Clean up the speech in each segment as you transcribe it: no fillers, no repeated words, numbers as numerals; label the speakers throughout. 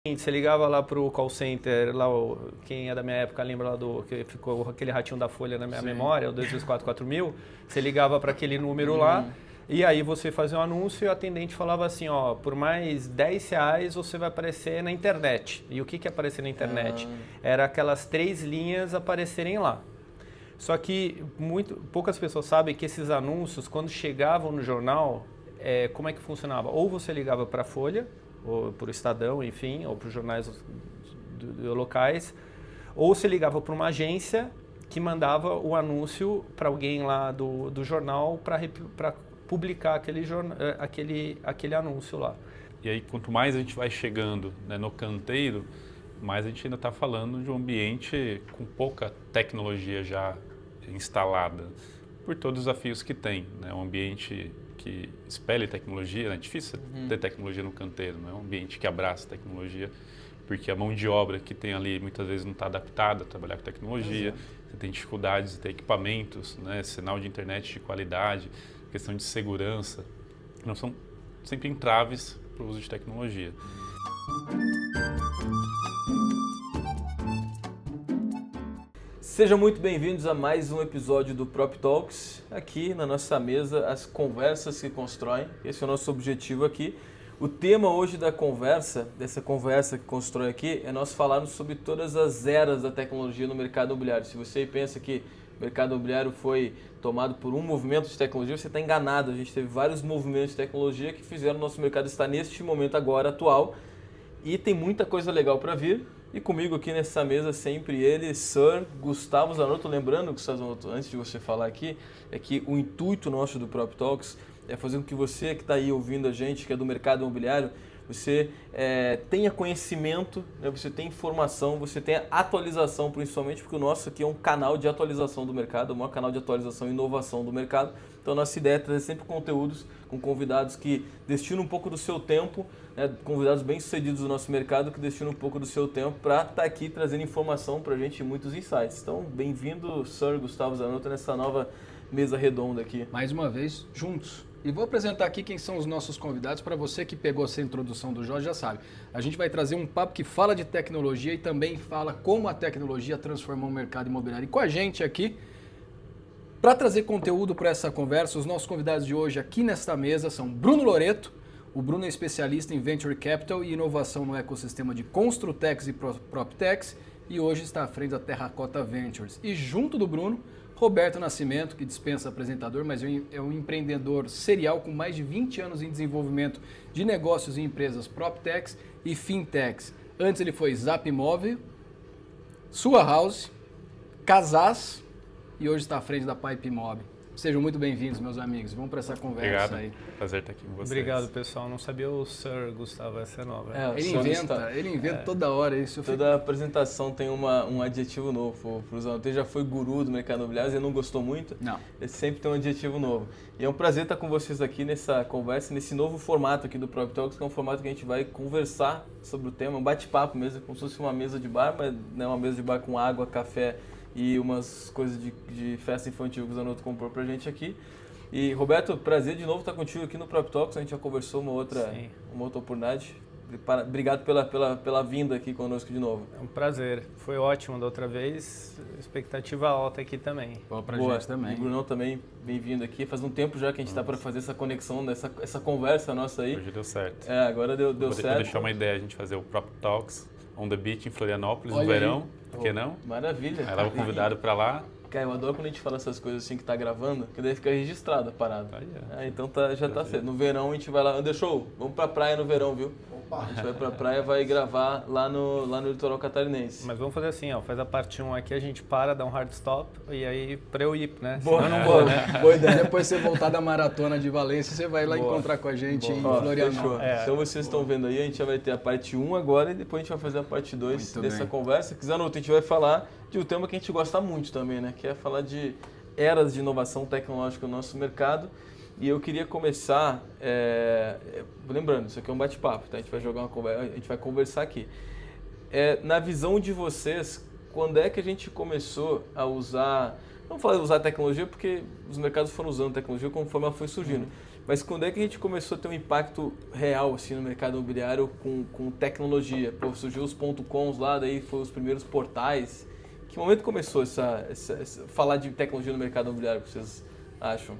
Speaker 1: Você ligava lá pro call center, lá quem é da minha época lembra lá do que ficou aquele ratinho da Folha na minha memória, o 2244000, você ligava para aquele número lá e aí você fazia um anúncio e o atendente falava assim, ó, por mais R$10 você vai aparecer na internet. E o que é aparecer na internet? Era aquelas 3 linhas aparecerem lá. Só que poucas pessoas sabem que esses anúncios, quando chegavam no jornal, como é que funcionava? Ou você ligava para a Folha, ou para o Estadão, enfim, ou para os jornais locais, ou você ligava para uma agência que mandava o anúncio para alguém lá do jornal para publicar aquele anúncio lá.
Speaker 2: E aí, quanto mais a gente vai chegando, né, no canteiro, mais a gente ainda está falando de um ambiente com pouca tecnologia já instalada, por todos os desafios que tem, né? Um ambiente que espelhe tecnologia, né? É difícil ter tecnologia no canteiro, não é um ambiente que abraça tecnologia, porque a mão de obra que tem ali muitas vezes não está adaptada a trabalhar com tecnologia. Exato. Você tem dificuldades de ter equipamentos, né? Sinal de internet de qualidade, questão de segurança, não são sempre entraves para o uso de tecnologia.
Speaker 3: Sejam muito bem-vindos a mais um episódio do Prop Talks. Aqui na nossa mesa, as conversas que constroem. Esse é o nosso objetivo aqui. O tema hoje dessa conversa que constrói aqui, é nós falarmos sobre todas as eras da tecnologia no mercado imobiliário. Se você pensa que o mercado imobiliário foi tomado por um movimento de tecnologia, você está enganado. A gente teve vários movimentos de tecnologia que fizeram o nosso mercado estar neste momento agora, atual. E tem muita coisa legal para vir. E comigo aqui nessa mesa sempre ele, Sir Gustavo Zanotto. Lembrando, Gustavo Zanotto, antes de você falar aqui, é que o intuito nosso do Prop Talks é fazer com que você que está aí ouvindo a gente, que é do mercado imobiliário, você tenha conhecimento, né? Você tenha informação, você tenha atualização, principalmente porque o nosso aqui é um canal de atualização do mercado, o maior canal de atualização e inovação do mercado. Então, nossa ideia é trazer sempre conteúdos com convidados que destinam um pouco do seu tempo, né? Convidados bem-sucedidos do nosso mercado que destinam um pouco do seu tempo para estar aqui trazendo informação para a gente e muitos insights. Então, bem-vindo, Sir Gustavo Zanotto, nessa nova mesa redonda aqui.
Speaker 4: Mais uma vez, juntos. E vou apresentar aqui quem são os nossos convidados. Para você que pegou essa introdução do Jorge, já sabe. A gente vai trazer um papo que fala de tecnologia e também fala como a tecnologia transformou o mercado imobiliário. E com a gente aqui, para trazer conteúdo para essa conversa, os nossos convidados de hoje aqui nesta mesa são Bruno Loreto. O Bruno é especialista em Venture Capital e inovação no ecossistema de Construtex e PropTex e hoje está à frente da Terracota Ventures. E junto do Bruno, Roberto Nascimento, que dispensa apresentador, mas é um empreendedor serial com mais de 20 anos em desenvolvimento de negócios em empresas PropTechs e Fintechs. Antes ele foi Zap Imóvel, Sua House, Casas e hoje está à frente da Pipe Mob. Sejam muito bem-vindos, meus amigos. Vamos para essa conversa.
Speaker 2: Obrigado.
Speaker 4: Aí.
Speaker 2: Prazer estar aqui com vocês.
Speaker 1: Obrigado, pessoal. Não sabia o Sir Gustavo, essa é nova.
Speaker 4: Ele inventa toda hora isso.
Speaker 3: Toda apresentação tem um adjetivo novo. Pro Zanotto, ele já foi guru do mercado imobiliário, ele não gostou muito.
Speaker 4: Não.
Speaker 3: Ele sempre tem um adjetivo novo. E é um prazer estar com vocês aqui nessa conversa, nesse novo formato aqui do Prop Talks, que é um formato que a gente vai conversar sobre o tema, um bate-papo mesmo, como se fosse uma mesa de bar, mas não é uma mesa de bar com água, café e umas coisas de festa infantil que o Zanotto comprou pra gente aqui. E Roberto, prazer de novo estar contigo aqui no Prop Talks, a gente já conversou uma outra oportunidade. Obrigado pela vinda aqui conosco de novo.
Speaker 1: É um prazer, foi ótimo da outra vez, expectativa alta aqui também.
Speaker 4: Boa pra gente também.
Speaker 3: E o Brunão também, bem-vindo aqui. Faz um tempo já que a gente está para fazer essa conexão, essa conversa nossa aí.
Speaker 2: Hoje deu certo.
Speaker 3: Agora deu certo.
Speaker 2: Vou deixar uma ideia, a gente fazer o Prop Talks on the beach em Florianópolis
Speaker 4: Olha
Speaker 2: no
Speaker 4: aí.
Speaker 2: verão, por que não?
Speaker 3: Maravilha.
Speaker 2: Aí leva o convidado para lá.
Speaker 3: Cara, eu adoro quando a gente fala essas coisas assim que tá gravando, que daí fica registrado a parada. Então já tá certo. No verão a gente vai lá, show, vamos pra praia no verão, viu? A gente vai pra praia e vai gravar lá no litoral catarinense.
Speaker 1: Mas vamos fazer assim, ó, faz a parte 1 aqui, a gente para, dá um hard stop e aí pra eu ir, né?
Speaker 4: Boa,
Speaker 1: Senão eu não vou, né?
Speaker 4: Boa ideia. Depois você voltar da maratona de Valência, você vai lá encontrar com a gente em
Speaker 3: Fechou.
Speaker 4: Florianópolis.
Speaker 3: Então vocês estão vendo aí, a gente já vai ter a parte 1 agora e depois a gente vai fazer a parte 2 dessa conversa. Que Zanotto, a gente vai falar de um tema que a gente gosta muito também, né? Que é falar de eras de inovação tecnológica no nosso mercado. E eu queria começar, lembrando, isso aqui é um bate-papo, tá? A gente vai jogar uma conversa, a gente vai conversar aqui. Na visão de vocês, quando é que a gente começou a usar, não falar usar tecnologia porque os mercados foram usando tecnologia conforme ela foi surgindo, Mas quando é que a gente começou a ter um impacto real assim, no mercado imobiliário com tecnologia? Pô, surgiu os .coms lá, daí foram os primeiros portais. Que momento começou falar de tecnologia no mercado imobiliário, que vocês acham?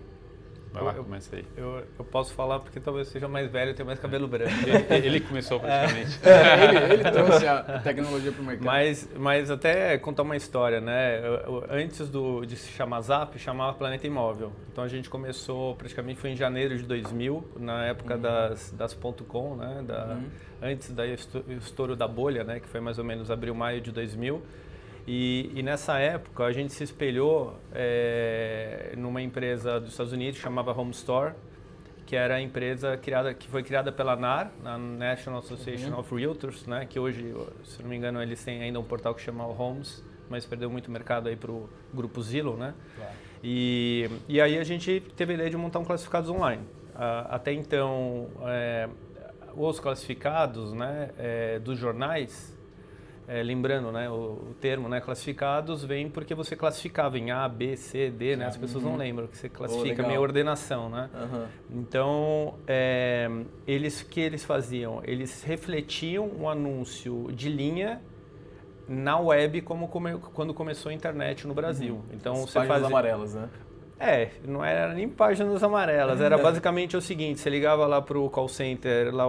Speaker 2: Vai lá, começa aí.
Speaker 1: Eu posso falar porque talvez seja mais velho e tenha mais cabelo branco.
Speaker 2: Ele começou praticamente.
Speaker 4: Ele trouxe a tecnologia para o mercado.
Speaker 1: Mas até contar uma história, né? Antes de se chamar Zap, chamava Planeta Imóvel. Então a gente começou, praticamente foi em janeiro de 2000, na época das .com, né? Antes do estouro da bolha, né? Que foi mais ou menos abril, maio de 2000. E nessa época a gente se espelhou numa empresa dos Estados Unidos que chamava Home Store, que era a empresa que foi criada pela NAR, a National Association of Realtors, né, que hoje, se não me engano, eles têm ainda um portal que chama Homes, mas perdeu muito mercado aí para o grupo Zillow, né? Claro. E aí a gente teve a ideia de montar um classificados online. Até então, os classificados, né, dos jornais, lembrando, né, o termo, né, classificados vem porque você classificava em A, B, C, D, né? As pessoas não lembram que você classifica, meio ordenação, né? Então, o que eles faziam? Eles refletiam um anúncio de linha na web quando começou a internet no Brasil. Então,
Speaker 3: as páginas amarelas, né?
Speaker 1: Não era nem páginas amarelas, era basicamente o seguinte, você ligava lá pro call center, lá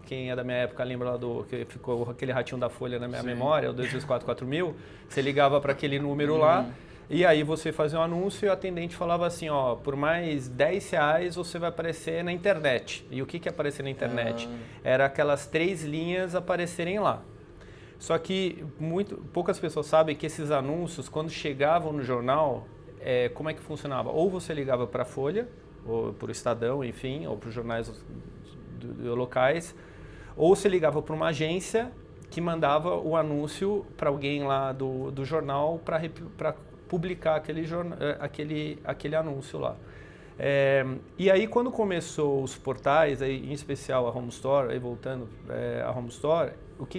Speaker 1: quem é da minha época lembra lá que ficou aquele ratinho da Folha na minha memória, o 2244000, você ligava para aquele número lá, e aí você fazia um anúncio e o atendente falava assim, ó, por mais R$10 você vai aparecer na internet. E o que é aparecer na internet? Era aquelas 3 linhas aparecerem lá. Só que poucas pessoas sabem que esses anúncios, quando chegavam no jornal, como é que funcionava? Ou você ligava para a Folha, ou para o Estadão, enfim, ou para os jornais locais, ou você ligava para uma agência que mandava o anúncio para alguém lá do jornal para publicar aquele anúncio lá. E aí, quando começou os portais, aí, em especial a Home Store, aí voltando a Home Store, o que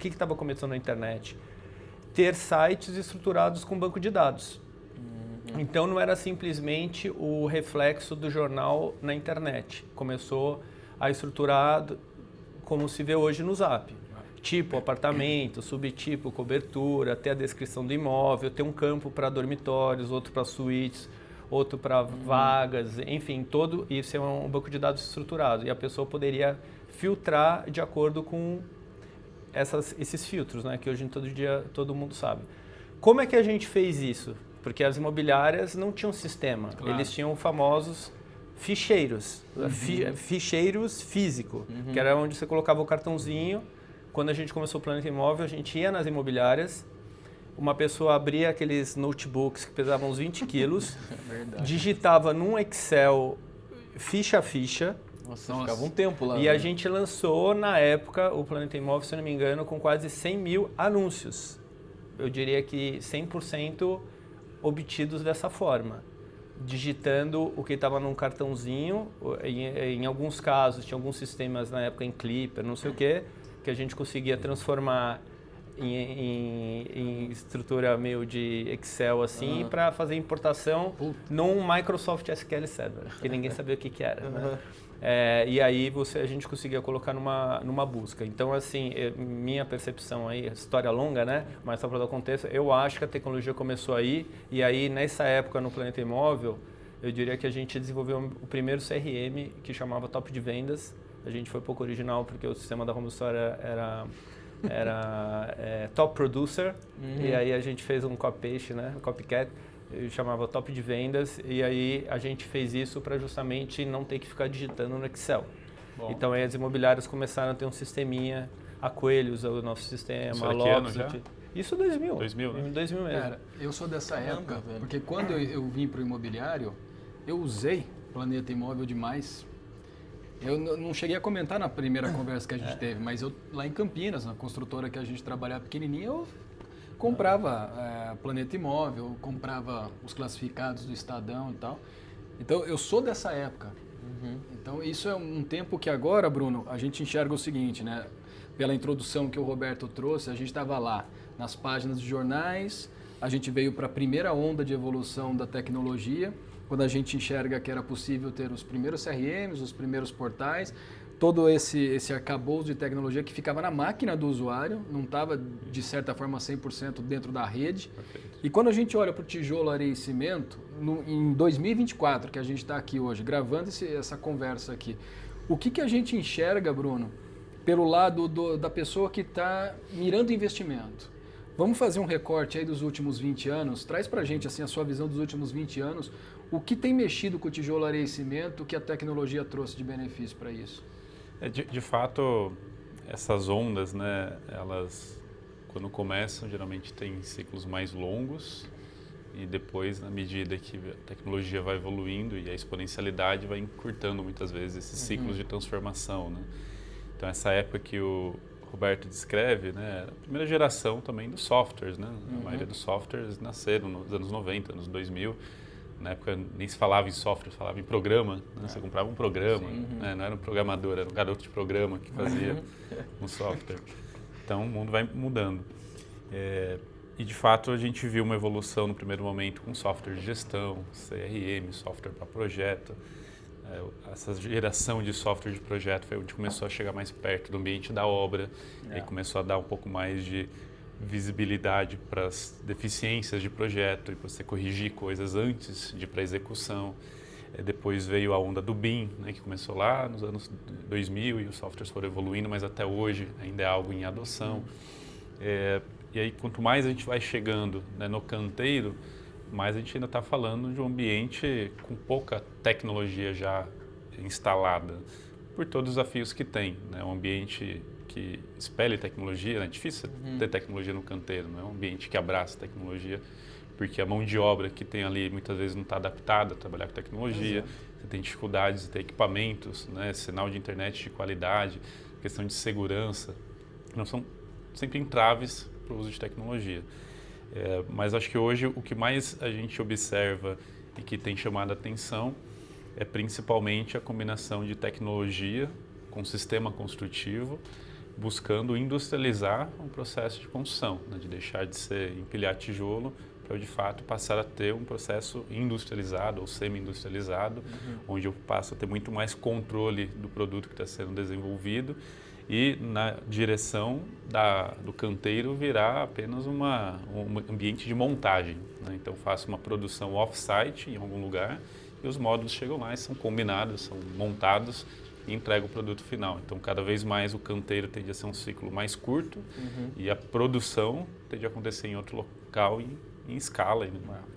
Speaker 1: estava começando na internet? Ter sites estruturados com banco de dados. Então não era simplesmente o reflexo do jornal na internet. Começou a estruturar como se vê hoje no Zap. Tipo apartamento, subtipo, cobertura, ter a descrição do imóvel, ter um campo para dormitórios, outro para suítes, outro para vagas, enfim, todo isso é um banco de dados estruturado. E a pessoa poderia filtrar de acordo com esses filtros, né, que hoje todo mundo sabe. Como é que a gente fez isso? Porque as imobiliárias não tinham sistema, eles tinham famosos ficheiros, ficheiros físicos, que era onde você colocava o cartãozinho. Quando a gente começou o Planeta Imóvel, a gente ia nas imobiliárias, uma pessoa abria aqueles notebooks que pesavam uns 20 quilos, digitava num Excel ficha a ficha.
Speaker 3: Nossa, ficava um tempo lá.
Speaker 1: E a gente lançou, na época, o Planeta Imóvel, se não me engano, com quase 100 mil anúncios. Eu diria que 100% obtidos dessa forma. Digitando o que estava num cartãozinho. Em alguns casos, tinha alguns sistemas na época em Clipper, não sei o quê, que a gente conseguia transformar em estrutura meio de Excel assim, para fazer importação num Microsoft SQL Server, que ninguém sabia o que era, né? E aí a gente conseguia colocar numa busca. Então, assim, minha percepção aí, história longa, né? Mas só para dar contexto, eu acho que a tecnologia começou aí, e aí nessa época no Planeta Imóvel, eu diria que a gente desenvolveu o primeiro CRM que chamava Top de Vendas. A gente foi pouco original porque o sistema da Home Store era Top Producer, e aí a gente fez um copy-paste, né? Copycat. Chamava Top de Vendas, e aí a gente fez isso para justamente não ter que ficar digitando no Excel. Bom. Então aí as imobiliárias começaram a ter um sisteminha, a Coelhos, o nosso sistema,
Speaker 2: isso
Speaker 1: a
Speaker 2: Lopes.
Speaker 1: Isso 2000.
Speaker 2: 2000, né?
Speaker 1: 2000 mesmo.
Speaker 4: Cara, eu sou dessa época, porque quando eu vim para o imobiliário, eu usei Planeta Imóvel demais. Eu não cheguei a comentar na primeira conversa que a gente teve, mas eu lá em Campinas, na construtora que a gente trabalhava pequenininha, eu comprava Planeta Imóvel, comprava os classificados do Estadão e tal. Então, eu sou dessa época. Então, isso é um tempo que agora, Bruno, a gente enxerga o seguinte, né? Pela introdução que o Roberto trouxe, a gente estava lá nas páginas de jornais, a gente veio para a primeira onda de evolução da tecnologia, quando a gente enxerga que era possível ter os primeiros CRMs, os primeiros portais, todo esse arcabouço de tecnologia que ficava na máquina do usuário, não estava, de certa forma, 100% dentro da rede.
Speaker 2: Perfeito.
Speaker 4: E quando a gente olha para o tijolo, areia e cimento, em 2024, que a gente está aqui hoje, gravando essa conversa aqui, o que a gente enxerga, Bruno, pelo lado da pessoa que está mirando investimento? Vamos fazer um recorte aí dos últimos 20 anos, traz para a gente assim, a sua visão dos últimos 20 anos, o que tem mexido com o tijolo, areia e cimento, o que a tecnologia trouxe de benefício para isso?
Speaker 2: De fato, essas ondas, né, elas, quando começam, geralmente têm ciclos mais longos e depois, na medida que a tecnologia vai evoluindo e a exponencialidade vai encurtando muitas vezes esses ciclos de transformação, né? Então, essa época que o Roberto descreve, né, a primeira geração também dos softwares, né? A maioria dos softwares nasceram nos anos 90, anos 2000. Na época nem se falava em software, falava em programa. Né? Você comprava um programa, né? Não era um programador, era um garoto de programa que fazia um software. Então o mundo vai mudando. E de fato a gente viu uma evolução no primeiro momento com software de gestão, CRM, software para projeto. Essa geração de software de projeto foi onde começou a chegar mais perto do ambiente da obra, e começou a dar um pouco mais de visibilidade para as deficiências de projeto e para você corrigir coisas antes de ir para a execução. Depois veio a onda do BIM, né, que começou lá nos anos 2000 e os softwares foram evoluindo, mas até hoje ainda é algo em adoção. E aí, quanto mais a gente vai chegando, né, no canteiro, mais a gente ainda está falando de um ambiente com pouca tecnologia já instalada, por todos os desafios que tem, né? Um ambiente que espelhe tecnologia, né? É difícil ter tecnologia no canteiro, não é um ambiente que abraça tecnologia, porque a mão de obra que tem ali muitas vezes não está adaptada a trabalhar com tecnologia, você tem dificuldades de ter equipamentos, né? Sinal de internet de qualidade, questão de segurança, não são sempre entraves para o uso de tecnologia. Mas acho que hoje o que mais a gente observa e que tem chamado a atenção é principalmente a combinação de tecnologia com sistema construtivo, buscando industrializar um processo de construção, né, de deixar de ser empilhar tijolo para de fato passar a ter um processo industrializado ou semi-industrializado, onde eu passo a ter muito mais controle do produto que está sendo desenvolvido e na direção do canteiro virar apenas um ambiente de montagem, né? Então faço uma produção off-site em algum lugar e os módulos chegam lá e são combinados, são montados e entrega o produto final. Então, cada vez mais o canteiro tende a ser um ciclo mais curto e a produção tende a acontecer em outro local em escala,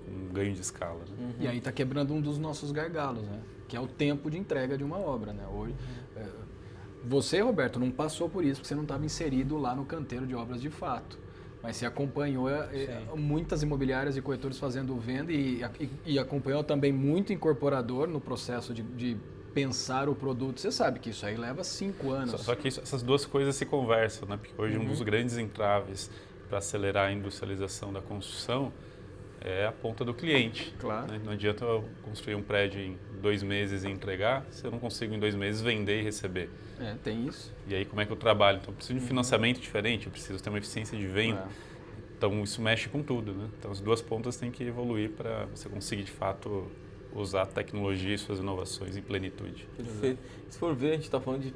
Speaker 2: um ganho de escala. Né?
Speaker 4: E aí está quebrando um dos nossos gargalos, né? Que é o tempo de entrega de uma obra, né? Hoje, você, Roberto, não passou por isso, porque você não estava inserido lá no canteiro de obras de fato. Mas você acompanhou muitas imobiliárias e corretores fazendo venda e acompanhou também muito incorporador no processo de pensar o produto. Você sabe que isso aí leva 5 anos.
Speaker 2: Só que essas duas coisas se conversam, né? Porque hoje um dos grandes entraves para acelerar a industrialização da construção é a ponta do cliente.
Speaker 4: Claro.
Speaker 2: Né? Não adianta eu construir um prédio em 2 meses e entregar, se eu não consigo em 2 meses vender e receber.
Speaker 4: Tem isso.
Speaker 2: E aí como é que eu trabalho? Então eu preciso de um financiamento diferente, eu preciso ter uma eficiência de venda. Então isso mexe com tudo, né? Então as duas pontas têm que evoluir para você conseguir de fato usar a tecnologia e suas inovações em plenitude.
Speaker 3: Perfeito. Se for ver, a gente está falando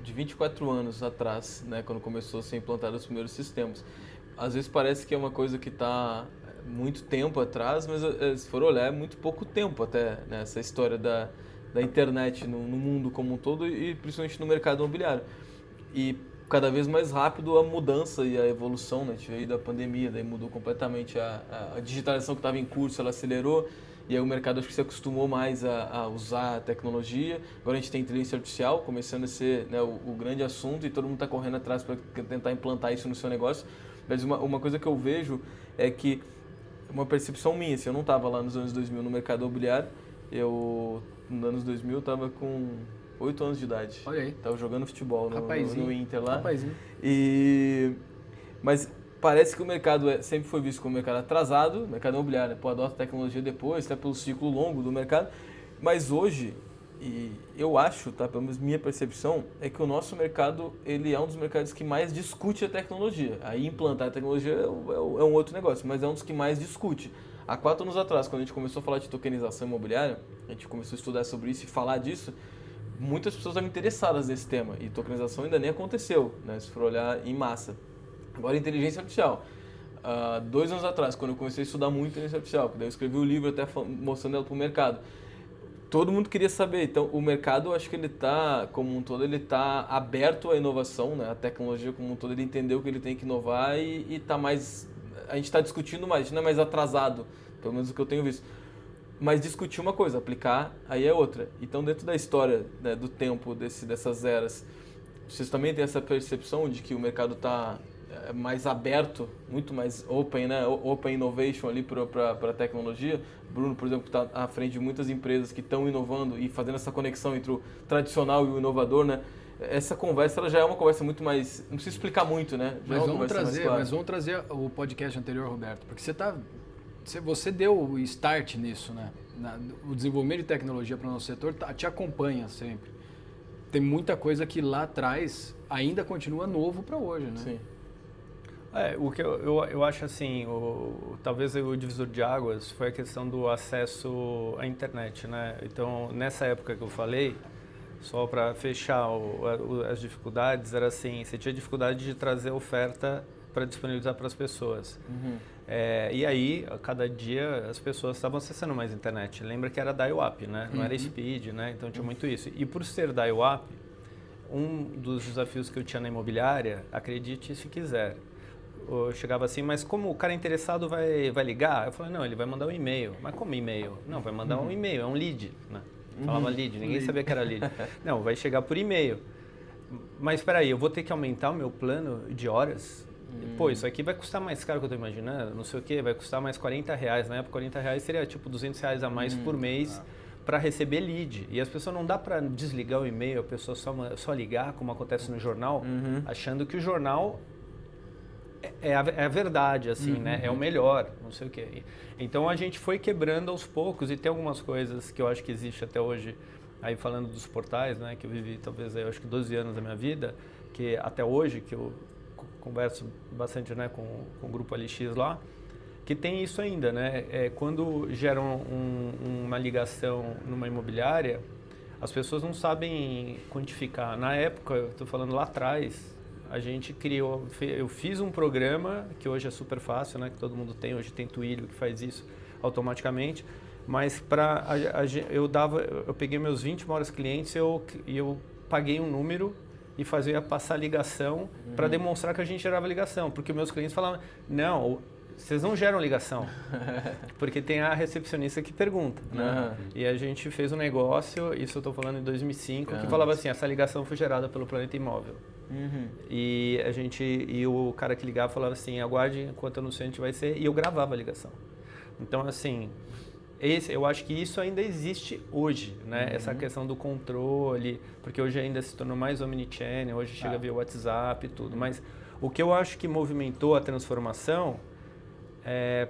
Speaker 3: de 24 anos atrás, né, quando começou a ser implantado os primeiros sistemas. Às vezes parece que é uma coisa que está muito tempo atrás, mas se for olhar é muito pouco tempo até, né, essa história da internet no mundo como um todo e principalmente no mercado imobiliário. E cada vez mais rápido a mudança e a evolução, né? A gente veio da pandemia, daí mudou completamente a digitalização que estava em curso, ela acelerou. E aí o mercado acho que se acostumou mais a usar a tecnologia. Agora a gente tem inteligência artificial começando a ser, né, o grande assunto e todo mundo está correndo atrás para tentar implantar isso no seu negócio. Mas uma coisa que eu vejo é que, uma percepção minha, assim, eu não estava lá nos anos 2000 no mercado imobiliário, nos anos 2000 estava com 8 anos de idade.
Speaker 4: Olha aí.
Speaker 3: Estava jogando futebol no Inter lá.
Speaker 4: Rapazinho.
Speaker 3: Mas parece que o mercado sempre foi visto como um mercado atrasado, mercado imobiliário, né? Pô, adota tecnologia depois, até pelo ciclo longo do mercado. Mas hoje, e eu acho, tá, pelo menos minha percepção, é que o nosso mercado ele é um dos mercados que mais discute a tecnologia. Aí implantar a tecnologia é um outro negócio, mas é um dos que mais discute. Há 4 anos atrás, quando a gente começou a falar de tokenização imobiliária, a gente começou a estudar sobre isso e falar disso, muitas pessoas estavam interessadas nesse tema e tokenização ainda nem aconteceu, né, se for olhar em massa. Agora, inteligência artificial. 2 anos atrás, quando eu comecei a estudar muito inteligência artificial, daí eu escrevi o livro até mostrando ela para o mercado, todo mundo queria saber. Então, o mercado, eu acho que ele está, como um todo, ele está aberto à inovação, né? A tecnologia como um todo, ele entendeu que ele tem que inovar e está mais... A gente está discutindo mais, a gente não é mais atrasado, pelo menos o que eu tenho visto. Mas discutir uma coisa, aplicar aí é outra. Então, dentro da história, né, do tempo dessas eras, vocês também têm essa percepção de que o mercado está mais aberto, muito mais open, né? Open innovation ali para a tecnologia. Bruno, por exemplo, está à frente de muitas empresas que estão inovando e fazendo essa conexão entre o tradicional e o inovador, né? Essa conversa ela já é uma conversa muito mais... Não precisa explicar muito, né? Já
Speaker 4: Mas vamos trazer o podcast anterior, Roberto, porque você deu o start nisso, né? O desenvolvimento de tecnologia para o nosso setor te acompanha sempre. Tem muita coisa que lá atrás ainda continua novo para hoje, né?
Speaker 3: Sim.
Speaker 1: O que eu acho assim, talvez o divisor de águas foi a questão do acesso à internet, né? Então, nessa época que eu falei, só para fechar as dificuldades, era assim, você tinha dificuldade de trazer oferta para disponibilizar para as pessoas.
Speaker 3: Uhum.
Speaker 1: E aí, a cada dia, as pessoas estavam acessando mais internet. Lembra que era dial-up, né? Não era speed, né? Então, tinha muito isso. E por ser dial-up, um dos desafios que eu tinha na imobiliária, acredite se quiser, eu chegava assim, mas como o cara interessado vai ligar? Eu falei, não, ele vai mandar um e-mail. Mas como e-mail? Não, vai mandar um e-mail, é um lead, né? Falava lead, ninguém sabia que era lead. Não, vai chegar por e-mail. Mas espera aí, eu vou ter que aumentar o meu plano de horas? Pô, isso aqui vai custar mais caro que eu tô imaginando, não sei o que, vai custar mais R$40. Na época, R$40 seria tipo R$200 a mais por mês para receber lead. E as pessoas não dá para desligar o e-mail, a pessoa só ligar, como acontece no jornal, achando que o jornal é a verdade, assim, né? É o melhor, não sei o quê. Então a gente foi quebrando aos poucos e tem algumas coisas que eu acho que existe até hoje, aí falando dos portais, né? Que eu vivi talvez, eu acho que 12 anos da minha vida, que até hoje, que eu converso bastante, né, com o Grupo LX lá, que tem isso ainda, né? Quando geram uma ligação numa imobiliária, as pessoas não sabem quantificar. Na época, eu estou falando lá atrás, a gente eu fiz um programa que hoje é super fácil, né? Que todo mundo tem, hoje tem Twilio que faz isso automaticamente, mas eu peguei meus 20 maiores clientes e eu paguei um número e fazia passar ligação para demonstrar que a gente gerava ligação, porque meus clientes falavam, não, vocês não geram ligação, porque tem a recepcionista que pergunta, né? E a gente fez um negócio, isso eu estou falando em 2005, que falava assim, essa ligação foi gerada pelo Planeta Imóvel. E o cara que ligava falava assim, aguarde enquanto anunciante vai ser, e eu gravava a ligação. Então, assim, eu acho que isso ainda existe hoje, né? Essa questão do controle, porque hoje ainda se tornou mais omnichannel, hoje chega via WhatsApp e tudo, mas o que eu acho que movimentou a transformação,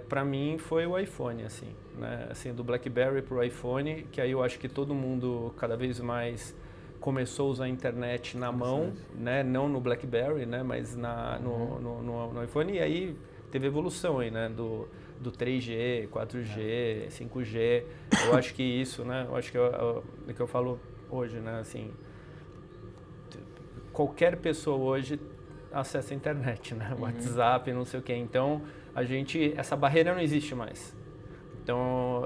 Speaker 1: para mim, foi o iPhone, assim, né? Assim, do BlackBerry para o iPhone, que aí eu acho que todo mundo cada vez mais começou a usar a internet na mão, né? Não no BlackBerry, né? Mas no iPhone, e aí teve evolução aí, né? Do 3G, 4G, 5G. Eu acho que isso, né? Eu acho que é o que eu falo hoje, né? Assim, qualquer pessoa hoje acessa a internet, né? WhatsApp, não sei o quê. Então, essa barreira não existe mais. Então,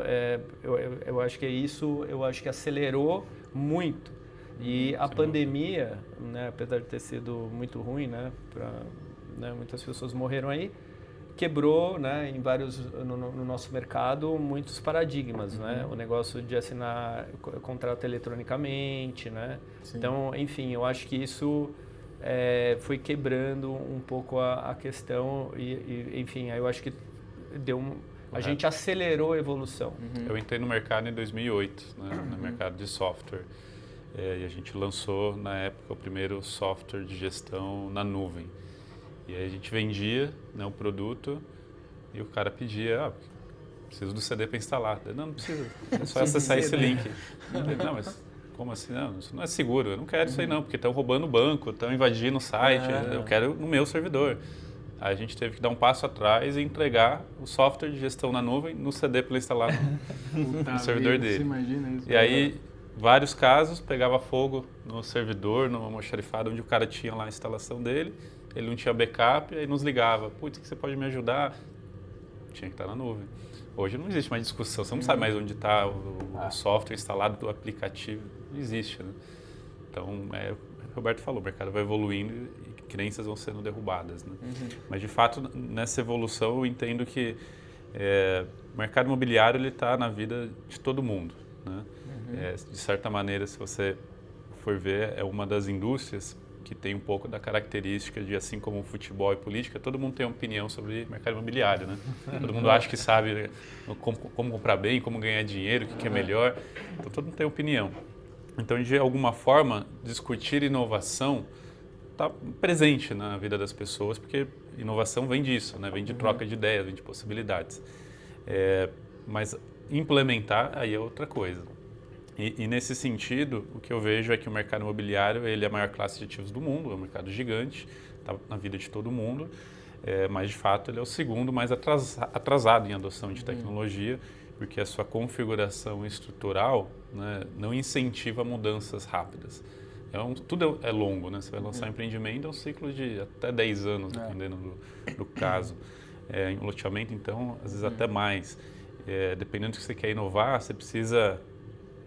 Speaker 1: eu acho que isso, eu acho que acelerou muito. E a pandemia, né, apesar de ter sido muito ruim, né, muitas pessoas morreram aí, quebrou, né, no nosso mercado muitos paradigmas, né? O negócio de assinar contrato eletronicamente, né? Sim. Então, enfim, eu acho que isso foi quebrando um pouco a questão e enfim, aí eu acho que a gente acelerou a evolução.
Speaker 2: Eu entrei no mercado em 2008, né, no mercado de software. E a gente lançou, na época, o primeiro software de gestão na nuvem. E aí a gente vendia, né, o produto e o cara pedia, preciso do CD para instalar. Não precisa, é só acessar esse link. Não, mas como assim? Não, isso não é seguro, eu não quero isso aí não, porque estão roubando o banco, estão invadindo o site, eu quero no meu servidor. Aí a gente teve que dar um passo atrás e entregar o software de gestão na nuvem no CD para ele instalar no servidor dele.
Speaker 4: Você imagina isso?
Speaker 2: E aí, vários casos, pegava fogo no servidor, numa almoxarifada onde o cara tinha lá a instalação dele, ele não tinha backup, aí nos ligava, putz, que você pode me ajudar? Tinha que estar na nuvem. Hoje não existe mais discussão, você não sabe mais onde está o software instalado do aplicativo, não existe, né? Então, o Roberto falou, o mercado vai evoluindo e crenças vão sendo derrubadas, né? Mas, de fato, nessa evolução, eu entendo que o mercado imobiliário ele está na vida de todo mundo, né? De certa maneira, se você for ver, é uma das indústrias que tem um pouco da característica de, assim como o futebol e política, todo mundo tem uma opinião sobre mercado imobiliário, né? Todo mundo acha que sabe como comprar bem, como ganhar dinheiro, o que é melhor. Então, todo mundo tem opinião. Então, de alguma forma, discutir inovação está presente na vida das pessoas, porque inovação vem disso, né? Vem de troca de ideias, vem de possibilidades. Mas implementar, aí é outra coisa. E nesse sentido, o que eu vejo é que o mercado imobiliário ele é a maior classe de ativos do mundo, é um mercado gigante, está na vida de todo mundo, mas de fato ele é o segundo mais atrasado em adoção de tecnologia, porque a sua configuração estrutural, né, não incentiva mudanças rápidas. Tudo é longo, né? Você vai lançar um empreendimento, é um ciclo de até 10 anos, dependendo do caso. Em loteamento, então, às vezes até mais. Dependendo do que você quer inovar, você precisa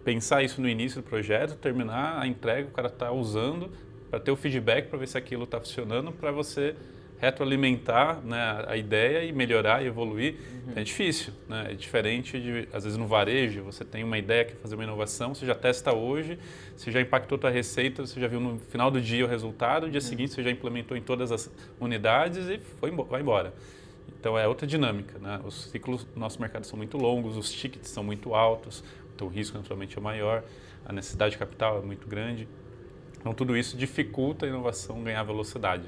Speaker 2: pensar isso no início do projeto, terminar a entrega, o cara está usando, para ter o feedback, para ver se aquilo está funcionando, para você retroalimentar, né, a ideia e melhorar e evoluir. É difícil, né? É diferente de, às vezes no varejo, você tem uma ideia, quer fazer uma inovação, você já testa hoje, você já impactou tua receita, você já viu no final do dia o resultado, no dia seguinte você já implementou em todas as unidades e vai embora. Então é outra dinâmica, né? Os ciclos do nosso mercado são muito longos, os tickets são muito altos, então o risco naturalmente é maior, a necessidade de capital é muito grande. Então tudo isso dificulta a inovação ganhar velocidade.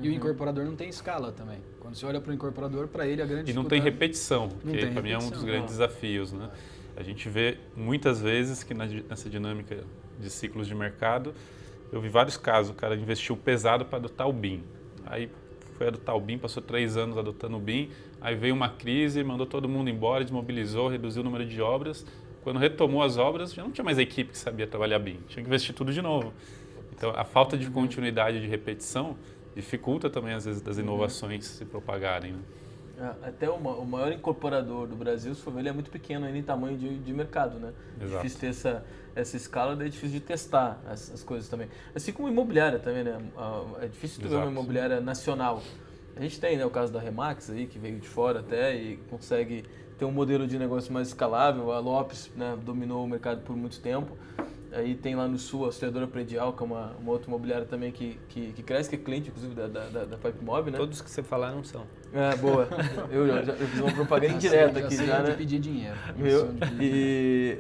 Speaker 4: E o incorporador não tem escala também. Quando você olha para o incorporador, para ele a grande
Speaker 2: E não tem repetição, que para mim é um dos grandes
Speaker 4: não.
Speaker 2: desafios, né? A gente vê muitas vezes que nessa dinâmica de ciclos de mercado, eu vi vários casos, o cara investiu pesado para adotar o BIM. Aí foi adotar o BIM, passou 3 anos adotando o BIM, aí veio uma crise, mandou todo mundo embora, desmobilizou, reduziu o número de obras. Quando retomou as obras, já não tinha mais a equipe que sabia trabalhar BIM, tinha que investir tudo de novo. Então, a falta de continuidade de repetição dificulta também, às vezes, das inovações se propagarem, né?
Speaker 3: Até o maior incorporador do Brasil, se for ver, ele é muito pequeno ainda em tamanho de mercado, né?
Speaker 2: Exato.
Speaker 3: É difícil ter essa escala, daí é difícil de testar as coisas também. Assim como imobiliária também, né? É difícil tu ver uma imobiliária nacional. A gente tem, né, o caso da Remax aí, que veio de fora até e consegue ter um modelo de negócio mais escalável. A Lopes, né, dominou o mercado por muito tempo. Aí tem lá no sul a Auxiliadora Predial, que é uma outra imobiliária também que cresce, que é cliente, inclusive, da Pipe Mob, né?
Speaker 1: Todos que você falar não são.
Speaker 3: Boa. Eu fiz uma propaganda indireta aqui já, né?
Speaker 4: De pedir dinheiro.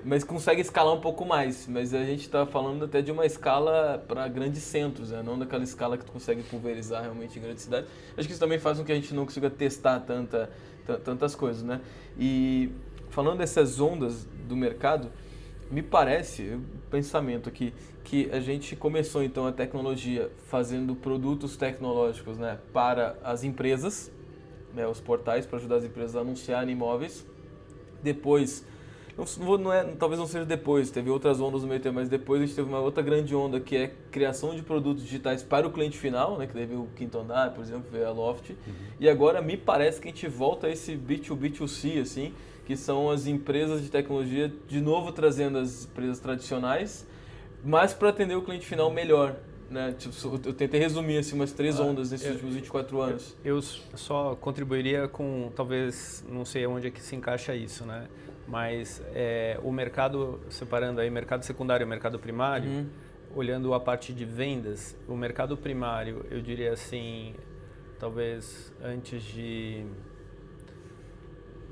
Speaker 3: Mas consegue escalar um pouco mais. Mas a gente está falando até de uma escala para grandes centros, né? Não daquela escala que tu consegue pulverizar realmente em grandes cidades. Acho que isso também faz com que a gente não consiga testar tantas coisas, né? E falando dessas ondas do mercado, me parece, pensamento aqui, que a gente começou então a tecnologia fazendo produtos tecnológicos, né, para as empresas, né, os portais para ajudar as empresas a anunciarem imóveis. Depois, talvez não seja depois, teve outras ondas no meio tempo, mas depois a gente teve uma outra grande onda que é criação de produtos digitais para o cliente final, né, que teve o Quinto Andar, por exemplo, veio a Loft. E agora me parece que a gente volta a esse B2B2C, assim, que são as empresas de tecnologia, de novo trazendo as empresas tradicionais, mas para atender o cliente final melhor, né? Tipo, eu tentei resumir assim, umas 3 ondas nesses últimos 24 anos.
Speaker 1: Eu só contribuiria com, talvez, não sei onde é que se encaixa isso, né? Mas o mercado, separando aí mercado secundário e mercado primário, olhando a parte de vendas, o mercado primário, eu diria assim, talvez antes de,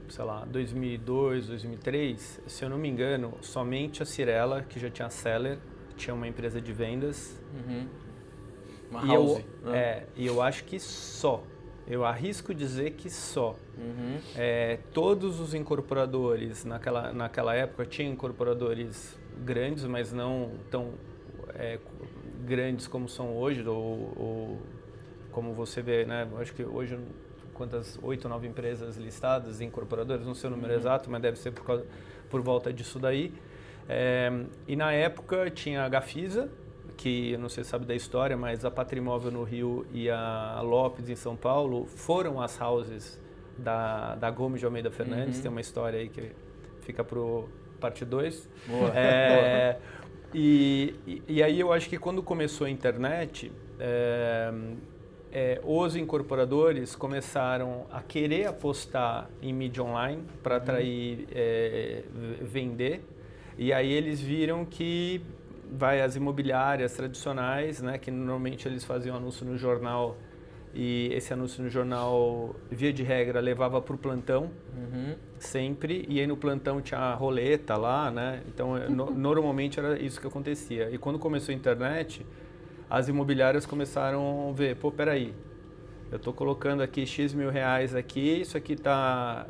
Speaker 1: sei lá, 2002, 2003, se eu não me engano, somente a Cirela, que já tinha Seller, tinha uma empresa de vendas.
Speaker 3: Uma house.
Speaker 1: E eu acho que só. Eu arrisco dizer que só. Todos os incorporadores, naquela época, tinham incorporadores grandes, mas não tão grandes como são hoje, ou como você vê, né? Acho que hoje, quantas 8 ou 9 empresas listadas, incorporadoras, não sei o número exato, mas deve ser por volta disso daí. E na época tinha a Gafisa, que eu não sei se sabe da história, mas a Patrimóvel no Rio e a Lopes em São Paulo foram as houses da Gomes de Almeida Fernandes. Tem uma história aí que fica pro parte 2.
Speaker 3: Boa.
Speaker 1: E aí eu acho que quando começou a internet, os incorporadores começaram a querer apostar em mídia online para atrair, vender. E aí eles viram que as imobiliárias tradicionais, né, que normalmente eles faziam anúncio no jornal, e esse anúncio no jornal, via de regra, levava para o plantão, sempre, e aí no plantão tinha a roleta lá, né, então normalmente era isso que acontecia. E quando começou a internet, as imobiliárias começaram a ver, pô, peraí, eu estou colocando aqui X mil reais aqui, isso aqui está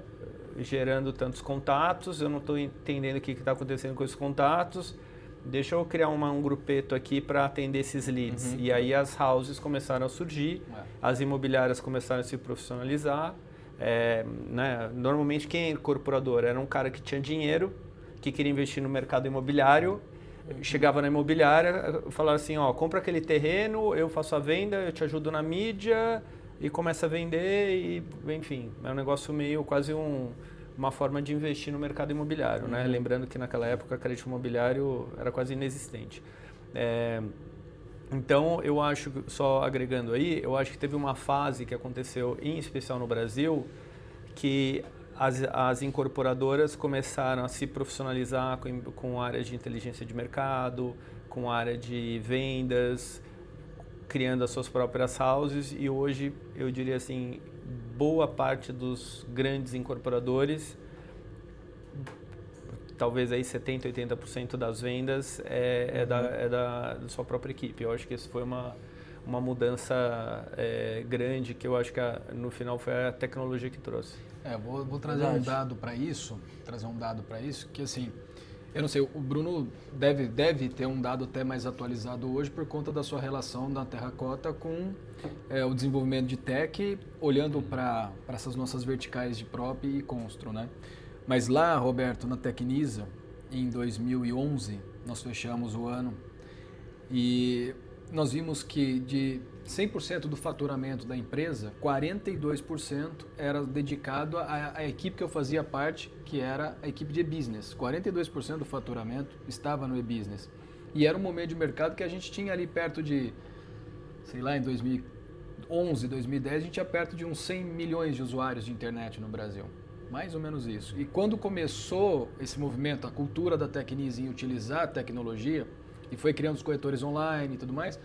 Speaker 1: gerando tantos contatos, eu não estou entendendo o que está acontecendo com esses contatos, deixa eu criar um grupeto aqui para atender esses leads. E aí as houses começaram a surgir, as imobiliárias começaram a se profissionalizar. Né? Normalmente quem é incorporador era um cara que tinha dinheiro, que queria investir no mercado imobiliário, chegava na imobiliária, falava assim, ó, compra aquele terreno, eu faço a venda, eu te ajudo na mídia, e começa a vender, e enfim, é um negócio meio quase uma forma de investir no mercado imobiliário, né? Lembrando que naquela época o crédito imobiliário era quase inexistente. Então, eu acho, só agregando aí, eu acho que teve uma fase que aconteceu, em especial no Brasil, que as incorporadoras começaram a se profissionalizar com áreas de inteligência de mercado, com área de vendas, criando as suas próprias houses, e hoje, eu diria assim, boa parte dos grandes incorporadores, talvez aí 70%, 80% das vendas é da sua própria equipe. Eu acho que isso foi uma mudança grande, que eu acho que no final foi a tecnologia que trouxe.
Speaker 4: Vou trazer um dado para isso, que assim, eu não sei, o Bruno deve ter um dado até mais atualizado hoje por conta da sua relação da Terracota com o desenvolvimento de tech, olhando para essas nossas verticais de prop e Constro, né? Mas lá, Roberto, na Tecnisa, em 2011, nós fechamos o ano e nós vimos que de 100% do faturamento da empresa, 42% era dedicado à equipe que eu fazia parte, que era a equipe de e-business. 42% do faturamento estava no e-business. E era um momento de mercado que a gente tinha ali perto de, sei lá, em 2011, 2010, a gente tinha perto de uns 100 milhões de usuários de internet no Brasil. Mais ou menos isso. E quando começou esse movimento, a cultura da Tecnisa em utilizar a tecnologia, e foi criando os corretores online e tudo mais,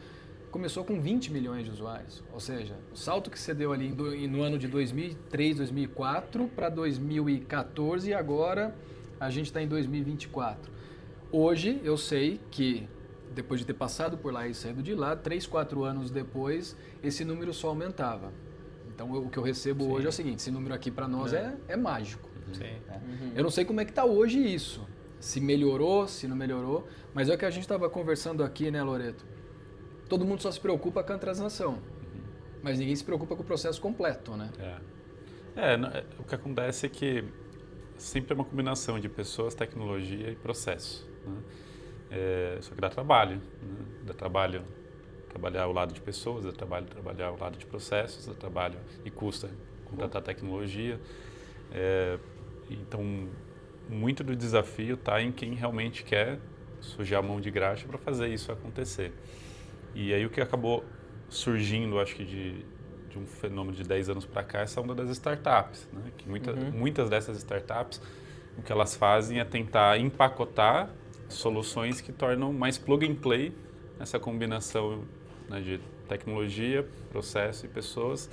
Speaker 4: começou com 20 milhões de usuários. Ou seja, o salto que você deu ali no ano de 2003, 2004 para 2014 e agora a gente está em 2024. Hoje eu sei que, depois de ter passado por lá e saído de lá, 3, 4 anos depois, esse número só aumentava. Então o que eu recebo hoje é o seguinte, esse número aqui para nós é mágico. Eu não sei como é que está hoje isso, se melhorou, se não melhorou, mas é o que a gente estava conversando aqui, né, Loreto? Todo mundo só se preocupa com a transação, mas ninguém se preocupa com o processo completo, né?
Speaker 2: O que acontece é que sempre é uma combinação de pessoas, tecnologia e processo, né? Só que dá trabalho, né? Dá trabalho trabalhar ao lado de pessoas, dá trabalho trabalhar ao lado de processos, dá trabalho e custa contratar tecnologia. Então, muito do desafio está em quem realmente quer sujar a mão de graxa para fazer isso acontecer. E aí o que acabou surgindo, acho que de um fenômeno de 10 anos para cá, é essa onda das startups, né? Que muitas dessas startups, o que elas fazem é tentar empacotar soluções que tornam mais plug and play essa combinação, né, de tecnologia, processo e pessoas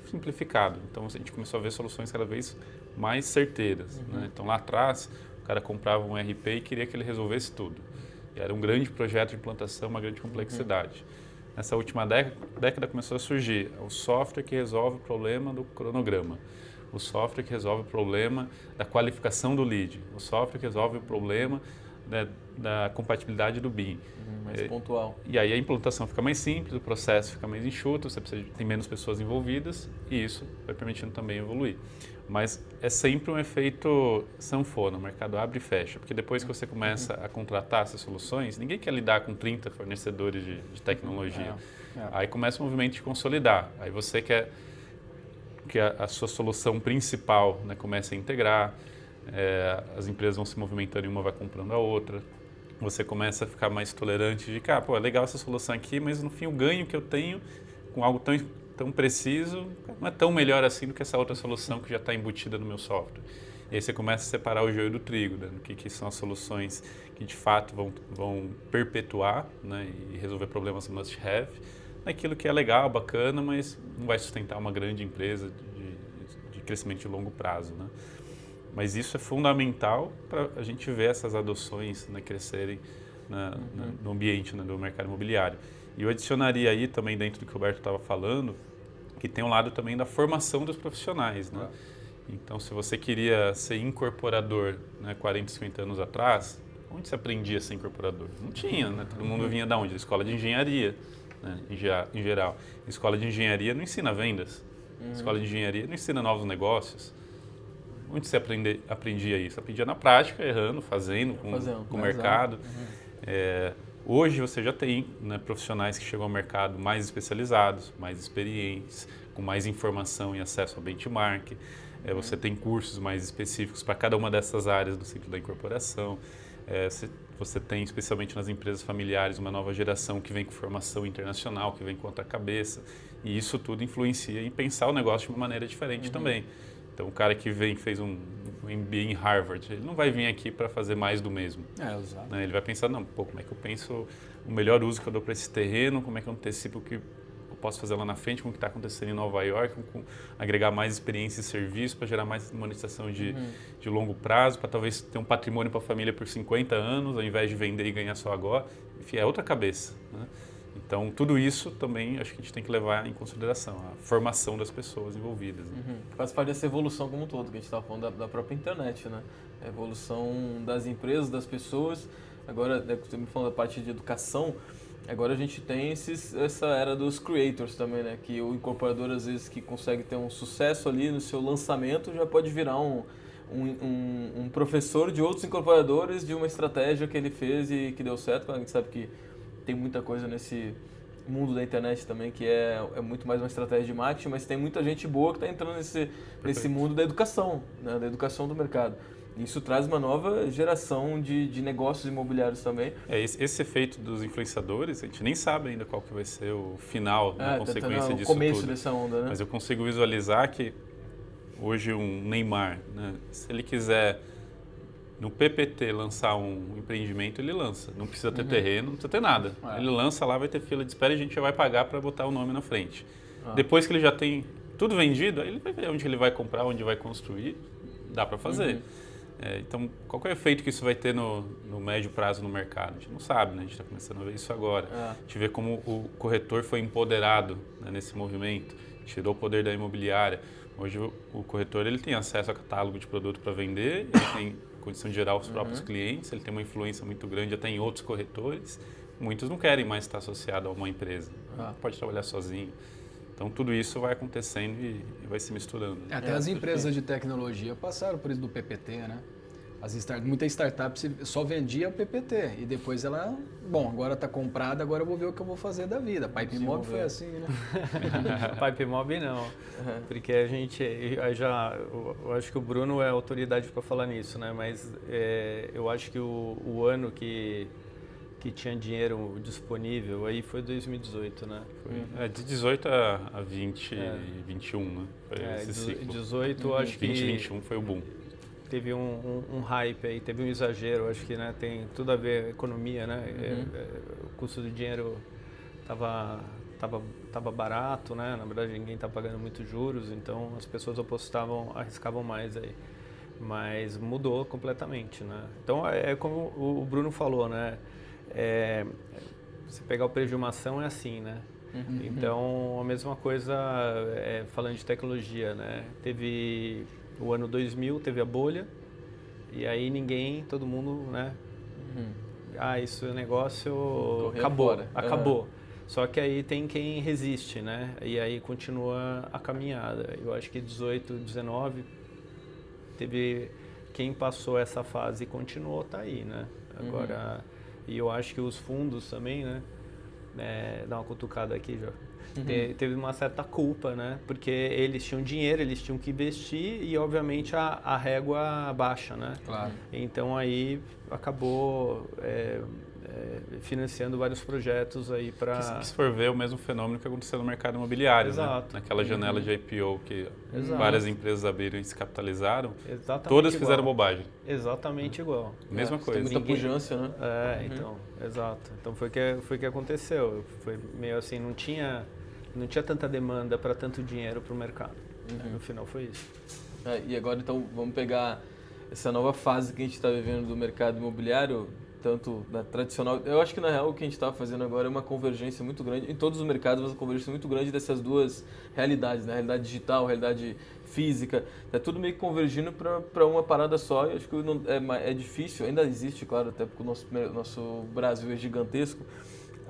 Speaker 2: simplificado. Então a gente começou a ver soluções cada vez mais certeiras, né? Então lá atrás o cara comprava um RP e queria que ele resolvesse tudo. E era um grande projeto de implantação, uma grande complexidade. Nessa última década começou a surgir o software que resolve o problema do cronograma, o software que resolve o problema da qualificação do lead, o software que resolve o problema, né, da compatibilidade do BIM.
Speaker 3: Mais pontual.
Speaker 2: E aí a implantação fica mais simples, o processo fica mais enxuto, tem menos pessoas envolvidas e isso vai permitindo também evoluir. Mas é sempre um efeito sanfona, o mercado abre e fecha, porque depois que você começa a contratar essas soluções, ninguém quer lidar com 30 fornecedores de tecnologia. Aí começa o movimento de consolidar, aí você quer que a sua solução principal, né, comece a integrar, as empresas vão se movimentando e uma vai comprando a outra. Você começa a ficar mais tolerante de que, pô, é legal essa solução aqui, mas no fim o ganho que eu tenho com algo tão preciso não é tão melhor assim do que essa outra solução que já está embutida no meu software. E aí você começa a separar o joio do trigo, né, do que são as soluções que de fato vão perpetuar, né, e resolver problemas must-have, naquilo que é legal, bacana, mas não vai sustentar uma grande empresa de crescimento de longo prazo, né? Mas isso é fundamental para a gente ver essas adoções, né, crescerem no ambiente, né, do mercado imobiliário. E eu adicionaria aí também, dentro do que o Roberto estava falando, que tem um lado também da formação dos profissionais, né? Então, se você queria ser incorporador, né, 40, 50 anos atrás, onde você aprendia a ser incorporador? Não tinha, né? Todo mundo vinha da onde? Da escola de engenharia, né, em geral. A escola de engenharia não ensina vendas. A escola de engenharia não ensina novos negócios. Onde você aprendia isso? Aprendia na prática, errando, fazendo com o mercado. Hoje você já tem, né, profissionais que chegam ao mercado mais especializados, mais experientes, com mais informação e acesso ao benchmark. Você tem cursos mais específicos para cada uma dessas áreas do ciclo da incorporação. Você tem, especialmente nas empresas familiares, uma nova geração que vem com formação internacional, que vem com outra cabeça. E isso tudo influencia em pensar o negócio de uma maneira diferente também. Então, o cara que fez um MBA em Harvard, ele não vai vir aqui para fazer mais do mesmo.
Speaker 4: Exato.
Speaker 2: Né? Ele vai pensar, não, pô, como é que eu penso o melhor uso que eu dou para esse terreno, como é que eu antecipo o que eu posso fazer lá na frente, com o que está acontecendo em Nova York, com agregar mais experiência e serviço para gerar mais monetização de longo prazo, para talvez ter um patrimônio para a família por 50 anos, ao invés de vender e ganhar só agora. Enfim, é outra cabeça, né? Então, tudo isso também acho que a gente tem que levar em consideração, a formação das pessoas envolvidas. Né?
Speaker 3: Faz parte dessa evolução como um todo, que a gente estava falando da própria internet, né? A evolução das empresas, das pessoas. Agora, você me falou da parte de educação, agora a gente tem essa era dos creators também, né? Que o incorporador, às vezes, que consegue ter um sucesso ali no seu lançamento, já pode virar um professor de outros incorporadores de uma estratégia que ele fez e que deu certo. A gente sabe que tem muita coisa nesse mundo da internet também que é muito mais uma estratégia de marketing, mas tem muita gente boa que está entrando nesse mundo da educação, né, da educação do mercado. Isso traz uma nova geração de negócios imobiliários também.
Speaker 2: Esse efeito dos influenciadores, a gente nem sabe ainda qual que vai ser o final, a consequência disso
Speaker 3: tudo. O começo
Speaker 2: tudo.
Speaker 3: Dessa onda, né?
Speaker 2: Mas eu consigo visualizar que hoje um Neymar, né, se ele quiser no PPT lançar um empreendimento, ele lança. Não precisa ter terreno, não precisa ter nada. Ele lança lá, vai ter fila de espera e a gente já vai pagar para botar o nome na frente. Depois que ele já tem tudo vendido, aí ele vai ver onde ele vai comprar, onde vai construir, dá para fazer. Então, qual que é o efeito que isso vai ter no médio prazo no mercado? A gente não sabe, né? A gente está começando a ver isso agora. A gente vê como o corretor foi empoderado, né, nesse movimento, tirou o poder da imobiliária. Hoje o corretor ele tem acesso a catálogo de produto para vender, ele tem condição de gerar aos próprios clientes, ele tem uma influência muito grande até em outros corretores. Muitos não querem mais estar associado a uma empresa, pode trabalhar sozinho. Então tudo isso vai acontecendo e vai se misturando.
Speaker 4: Até as empresas de tecnologia passaram por isso do PPT, né? Muita startup só vendia o PPT e depois ela, agora está comprada, agora eu vou ver o que eu vou fazer da vida. Pipe Mob foi assim, né?
Speaker 1: Pipe Mob não, porque a gente, eu acho que o Bruno é autoridade para falar nisso, né? Mas eu acho que o ano que tinha dinheiro disponível aí foi 2018, né?
Speaker 2: De 18 a 20 e 21, né? Foi esse ciclo.
Speaker 1: 18, acho que
Speaker 2: 2021 foi o boom.
Speaker 1: Teve um hype aí, teve um exagero, acho que, né, tem tudo a ver com a economia, né? O custo do dinheiro tava barato, né? Na verdade, ninguém tá pagando muitos juros, então as pessoas arriscavam mais aí. Mas mudou completamente, né? Então, é como o Bruno falou, né? Você pegar o preço de uma ação é assim, né? Então, a mesma coisa falando de tecnologia, né? Teve o ano 2000, teve a bolha, e aí todo mundo, né? isso o negócio
Speaker 3: Correr
Speaker 1: acabou,
Speaker 3: fora.
Speaker 1: acabou. Só que aí tem quem resiste, né? E aí continua a caminhada. Eu acho que 18, 19, teve quem passou essa fase e continuou, tá aí, né? Agora, e eu acho que os fundos também, né? Dá uma cutucada aqui, já. Teve uma certa culpa, né? Porque eles tinham dinheiro, eles tinham que investir e, obviamente, a régua baixa, né?
Speaker 4: Claro.
Speaker 1: Então, aí acabou financiando vários projetos aí para...
Speaker 2: Se for ver, é o mesmo fenômeno que aconteceu no mercado imobiliário,
Speaker 1: Exato.
Speaker 2: né? Naquela janela de IPO que
Speaker 1: Exato.
Speaker 2: várias empresas abriram e se capitalizaram,
Speaker 1: Exatamente
Speaker 2: todas
Speaker 1: igual.
Speaker 2: fizeram bobagem.
Speaker 1: Exatamente igual.
Speaker 2: Mesma
Speaker 3: Tem
Speaker 2: coisa.
Speaker 3: muita pujança, né?
Speaker 1: Então, exato. Então foi que aconteceu. Foi meio assim, não tinha tanta demanda para tanto dinheiro para o mercado. No final foi isso.
Speaker 3: E agora então vamos pegar essa nova fase que a gente está vivendo do mercado imobiliário, tanto na tradicional. Eu acho que na real o que a gente está fazendo agora é uma convergência muito grande, em todos os mercados, uma convergência muito grande dessas duas realidades, né? A realidade digital, a realidade física, tá tudo meio que convergindo para uma parada só. E acho que é difícil, ainda existe, claro, até porque o nosso Brasil é gigantesco,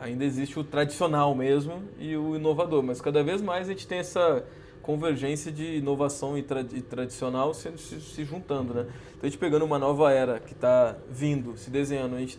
Speaker 3: ainda existe o tradicional mesmo e o inovador, mas cada vez mais a gente tem essa convergência de inovação e tradicional se juntando, né? Então a gente pegando uma nova era que está vindo, se desenhando, a gente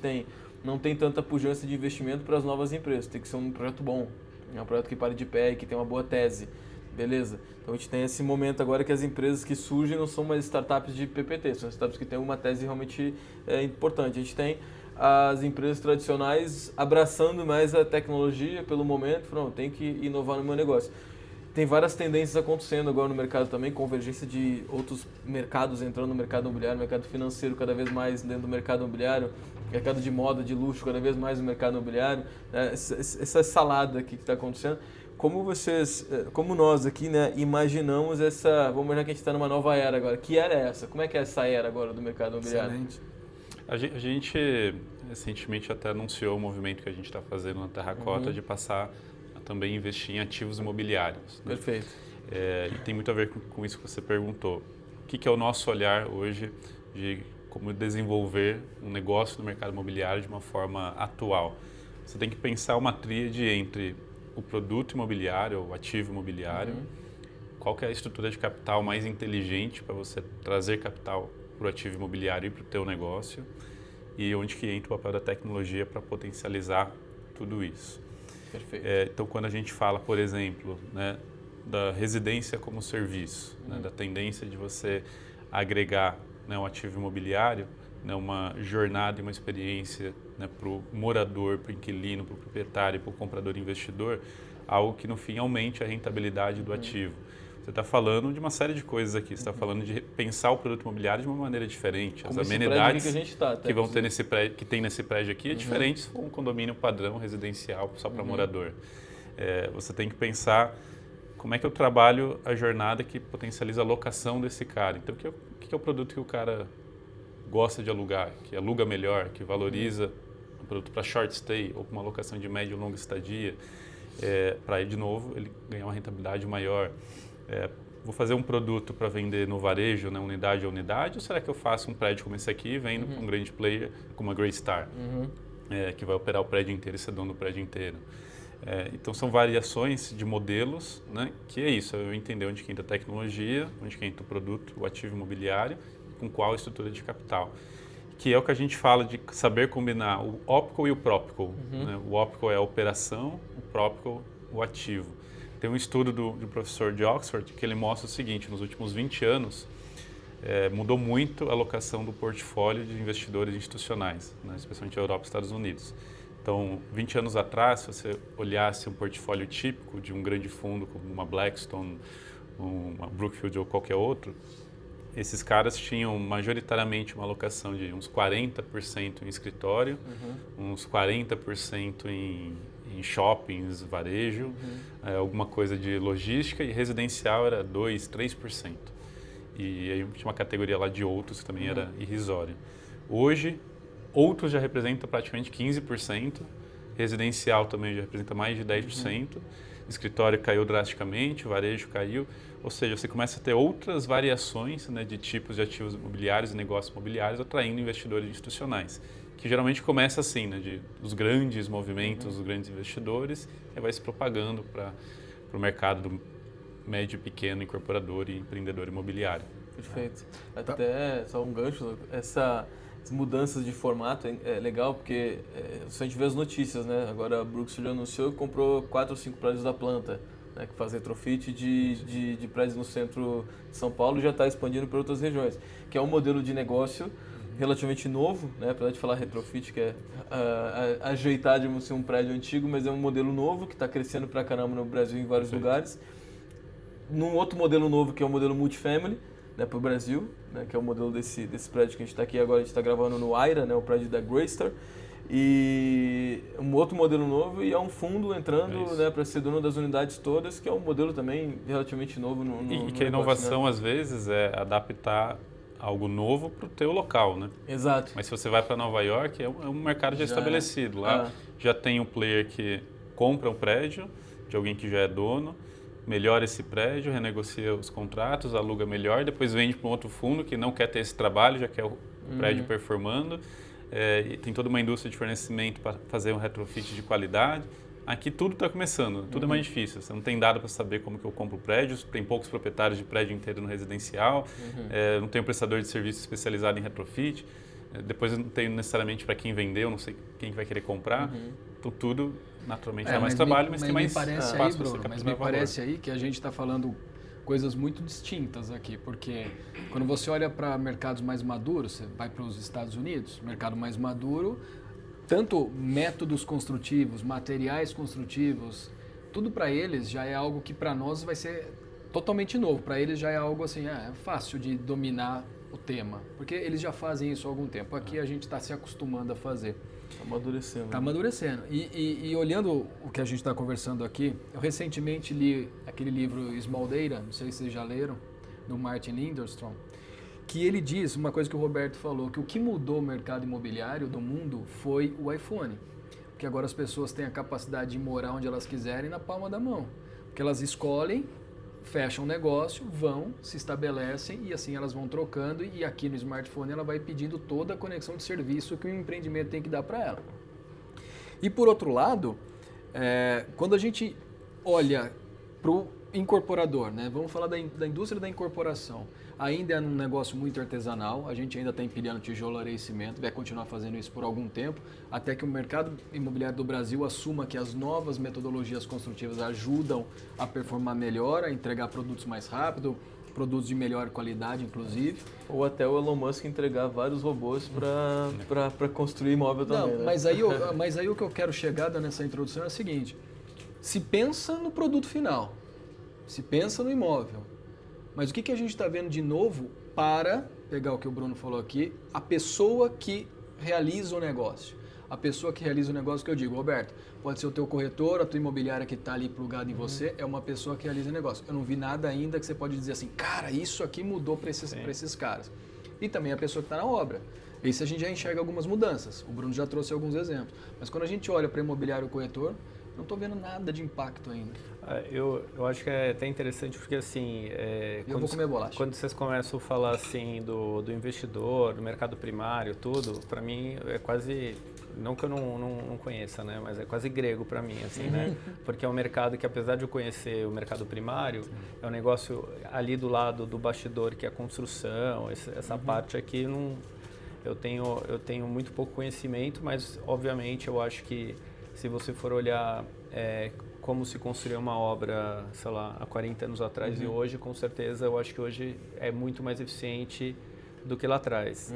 Speaker 3: não tem tanta pujança de investimento para as novas empresas, tem que ser um projeto bom, um projeto que pare de pé e que tenha uma boa tese, beleza? Então a gente tem esse momento agora que as empresas que surgem não são mais startups de PPT, são startups que têm uma tese realmente importante. A gente tem as empresas tradicionais abraçando mais a tecnologia pelo momento, falando, tem que inovar no meu negócio. Tem várias tendências acontecendo agora no mercado também, convergência de outros mercados entrando no mercado imobiliário, mercado financeiro cada vez mais dentro do mercado imobiliário, mercado de moda, de luxo cada vez mais no mercado imobiliário, né? Essa salada aqui que está acontecendo. Como nós aqui, né, imaginamos vamos imaginar que a gente está numa nova era agora. Que era essa? Como é que é essa era agora do mercado imobiliário?
Speaker 4: Excelente.
Speaker 2: A gente recentemente até anunciou o movimento que a gente está fazendo na Terracota de passar a também investir em ativos imobiliários. Né?
Speaker 3: Perfeito.
Speaker 2: E tem muito a ver com isso que você perguntou. O que é o nosso olhar hoje de como desenvolver um negócio no mercado imobiliário de uma forma atual? Você tem que pensar uma tríade entre o produto imobiliário, o ativo imobiliário, qual que é a estrutura de capital mais inteligente para você trazer capital para o ativo imobiliário e para o teu negócio, e onde que entra o papel da tecnologia para potencializar tudo isso.
Speaker 3: Perfeito.
Speaker 2: Então, quando a gente fala, por exemplo, né, da residência como serviço, né, da tendência de você agregar, né, um ativo imobiliário, né, uma jornada e uma experiência, né, para o morador, para o inquilino, para o proprietário, para o comprador investidor, algo que no fim aumente a rentabilidade do ativo. Você está falando de uma série de coisas aqui. Você está falando de pensar o produto imobiliário de uma maneira diferente.
Speaker 3: Como
Speaker 2: as
Speaker 3: esse
Speaker 2: amenidades
Speaker 3: prédio que a gente tá,
Speaker 2: que vão ter nesse prédio, que tem nesse prédio aqui, é diferente se for um condomínio padrão residencial só para morador. Você tem que pensar como é que eu trabalho a jornada que potencializa a locação desse cara. Então, o que é o produto que o cara gosta de alugar, que aluga melhor, que valoriza um produto para short stay ou para uma locação de média e longa estadia, para aí de novo ele ganhar uma rentabilidade maior. Vou fazer um produto para vender no varejo, né, unidade a unidade, ou será que eu faço um prédio como esse aqui e vendo para um grande player como a Greystar, que vai operar o prédio inteiro e ser dono do prédio inteiro? Então são variações de modelos, né, que é isso, eu entender onde que entra a tecnologia, onde que entra o produto, o ativo imobiliário, com qual estrutura de capital. Que é o que a gente fala de saber combinar o opco e o propco. Né? O opco é a operação, o propco o ativo. Tem um estudo do professor de Oxford que ele mostra o seguinte: nos últimos 20 anos mudou muito a alocação do portfólio de investidores institucionais, né? Especialmente na Europa e Estados Unidos. Então, 20 anos atrás, se você olhasse um portfólio típico de um grande fundo como uma Blackstone, uma Brookfield ou qualquer outro, esses caras tinham majoritariamente uma alocação de uns 40% em escritório, uns 40% em shoppings, varejo, alguma coisa de logística, e residencial era 2%, 3%. E aí tinha uma categoria lá de outros que também era irrisória. Hoje, outros já representa praticamente 15%, residencial também já representa mais de 10%, escritório caiu drasticamente, varejo caiu, ou seja, você começa a ter outras variações, né, de tipos de ativos imobiliários e negócios imobiliários atraindo investidores institucionais. que geralmente começa assim, né, dos grandes movimentos, dos grandes investidores, e vai se propagando para o mercado do médio e pequeno incorporador e empreendedor imobiliário.
Speaker 3: Perfeito. Até só um gancho, essas mudanças de formato é legal porque se a gente vê as notícias, né? Agora a Brookfield anunciou que comprou 4 ou 5 prédios da Planta, né, que faz retrofit de prédios no centro de São Paulo e já está expandindo para outras regiões, que é um modelo de negócio relativamente novo, né? Apesar de falar retrofit, que é ajeitar de um prédio antigo, mas é um modelo novo que está crescendo pra caramba no Brasil em vários lugares. Num outro modelo novo, que é o modelo multifamily, né, para o Brasil, né, que é o modelo desse prédio que a gente está aqui agora, a gente está gravando no Aira, né, o prédio da Greystar, e um outro modelo novo e é um fundo entrando, né, para ser dono das unidades todas, que é um modelo também relativamente novo no
Speaker 2: E que a inovação,
Speaker 3: né?
Speaker 2: às vezes, é adaptar algo novo para o teu local, né?
Speaker 3: Exato.
Speaker 2: Mas se você vai para Nova York, é um mercado já estabelecido. Lá já tem um player que compra um prédio de alguém que já é dono, melhora esse prédio, renegocia os contratos, aluga melhor, depois vende para um outro fundo que não quer ter esse trabalho, já quer o prédio performando. E tem toda uma indústria de fornecimento para fazer um retrofit de qualidade. Aqui tudo está começando, tudo é mais difícil. Você não tem dado para saber como que eu compro prédios, tem poucos proprietários de prédio inteiro no residencial, não tem um prestador de serviço especializado em retrofit, depois eu não tenho necessariamente para quem vendeu, não sei quem vai querer comprar. Então tudo, naturalmente, dá mais trabalho, mas tem mais espaço para você capturar
Speaker 4: Mas me
Speaker 2: valor.
Speaker 4: parece aí que a gente está falando coisas muito distintas aqui, porque quando você olha para mercados mais maduros, você vai para os Estados Unidos, mercado mais maduro, tanto métodos construtivos, materiais construtivos, tudo para eles já é algo que para nós vai ser totalmente novo. Para eles já é algo assim, é fácil de dominar o tema, porque eles já fazem isso há algum tempo. Aqui a gente está se acostumando a fazer.
Speaker 3: Está amadurecendo.
Speaker 4: Está amadurecendo. E olhando o que a gente está conversando aqui, eu recentemente li aquele livro Small Data, não sei se vocês já leram, do Martin Lindenstrom, que ele diz uma coisa que o Roberto falou, que o que mudou o mercado imobiliário do mundo foi o iPhone. Porque agora as pessoas têm a capacidade de morar onde elas quiserem na palma da mão. Porque elas escolhem, fecham um negócio, vão, se estabelecem e assim elas vão trocando e aqui no smartphone ela vai pedindo toda a conexão de serviço que o empreendimento tem que dar para ela. E por outro lado, quando a gente olha para o incorporador, né? Vamos falar da indústria da incorporação, ainda é um negócio muito artesanal, a gente ainda está empilhando tijolo, areia e cimento, vai continuar fazendo isso por algum tempo, até que o mercado imobiliário do Brasil assuma que as novas metodologias construtivas ajudam a performar melhor, a entregar produtos mais rápido, produtos de melhor qualidade, inclusive.
Speaker 3: Ou até o Elon Musk entregar vários robôs para construir imóvel também.
Speaker 4: Não,
Speaker 3: né?
Speaker 4: mas aí o que eu quero chegar nessa introdução é o seguinte, se pensa no produto final, se pensa no imóvel, mas o que a gente está vendo de novo para, pegar o que o Bruno falou aqui, a pessoa que realiza o negócio. A pessoa que realiza o negócio que eu digo, Roberto, pode ser o teu corretor, a tua imobiliária que está ali plugada em você, é uma pessoa que realiza o negócio. Eu não vi nada ainda que você pode dizer assim, cara, isso aqui mudou para esses caras. E também a pessoa que está na obra. Esse a gente já enxerga algumas mudanças. O Bruno já trouxe alguns exemplos. Mas quando a gente olha para imobiliário e corretor, não estou vendo nada de impacto ainda.
Speaker 1: Eu acho que é até interessante porque assim...
Speaker 4: eu vou comer bolacha.
Speaker 1: Quando vocês começam a falar assim do investidor, do mercado primário, tudo, para mim é quase... Não que eu não conheça, né? Mas é quase grego para mim, assim, né? Porque é um mercado que, apesar de eu conhecer o mercado primário, é um negócio ali do lado do bastidor, que é a construção, essa parte aqui, eu tenho muito pouco conhecimento, mas, obviamente, eu acho que se você for olhar como se construiu uma obra, sei lá, há 40 anos atrás e hoje, com certeza, eu acho que hoje é muito mais eficiente do que lá atrás.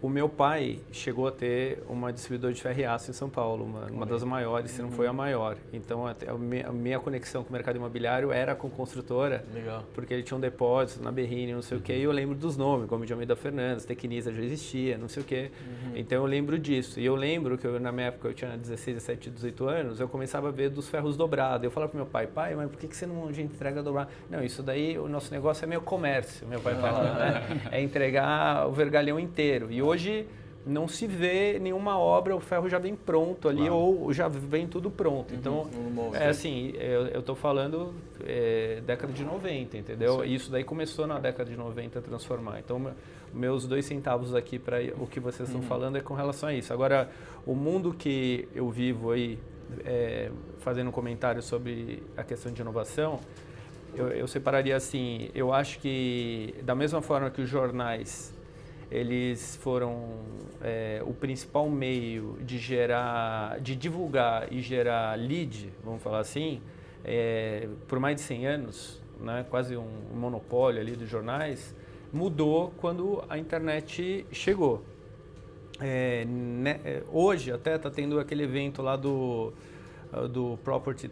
Speaker 1: O meu pai chegou a ter uma distribuidora de ferro e aço em São Paulo, uma das maiores, se não foi a maior. Então, a minha conexão com o mercado imobiliário era com construtora,
Speaker 3: Legal.
Speaker 1: porque ele tinha um depósito na Berrini, não sei o quê, e eu lembro dos nomes, como de Almeida Fernandes, Tecnisa já existia, não sei o quê. Então, eu lembro disso. E eu lembro que na minha época, eu tinha 16, 17, 18 anos, eu começava a ver dos ferros dobrados. Eu falava para meu pai, mas por que você não entrega dobrado? Não, isso daí, o nosso negócio é meio comércio, meu pai falava, né? É entregar o vergalhão inteiro. E hoje, não se vê nenhuma obra, o ferro já vem pronto ali,
Speaker 2: Claro.
Speaker 1: ou já vem tudo pronto. Então,
Speaker 3: monstro.
Speaker 1: assim, eu estou falando década de 90, entendeu?
Speaker 3: Sim.
Speaker 1: Isso daí começou na década de 90 a transformar. Então, meus 2 centavos aqui para o que vocês estão falando é com relação a isso. Agora, o mundo que eu vivo aí, fazendo um comentário sobre a questão de inovação, eu separaria assim, eu acho que da mesma forma que os jornais eles foram o principal meio de divulgar e gerar lead, vamos falar assim, por mais de 100 anos, né, quase um monopólio ali dos jornais, mudou quando a internet chegou. Hoje até está tendo aquele evento lá do Property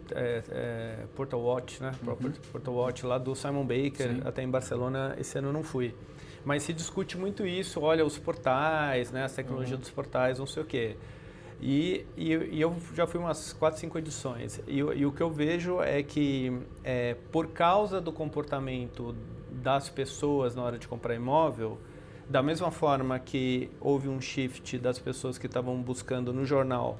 Speaker 1: Portal Watch, né? Portal Watch lá do Simon Baker,
Speaker 3: Sim.
Speaker 1: até em Barcelona esse ano eu não fui. Mas se discute muito isso, olha, os portais, né, as tecnologias dos portais, não sei o quê. E eu já fui umas 4, 5 edições. E o que eu vejo é que, por causa do comportamento das pessoas na hora de comprar imóvel, da mesma forma que houve um shift das pessoas que estavam buscando no jornal,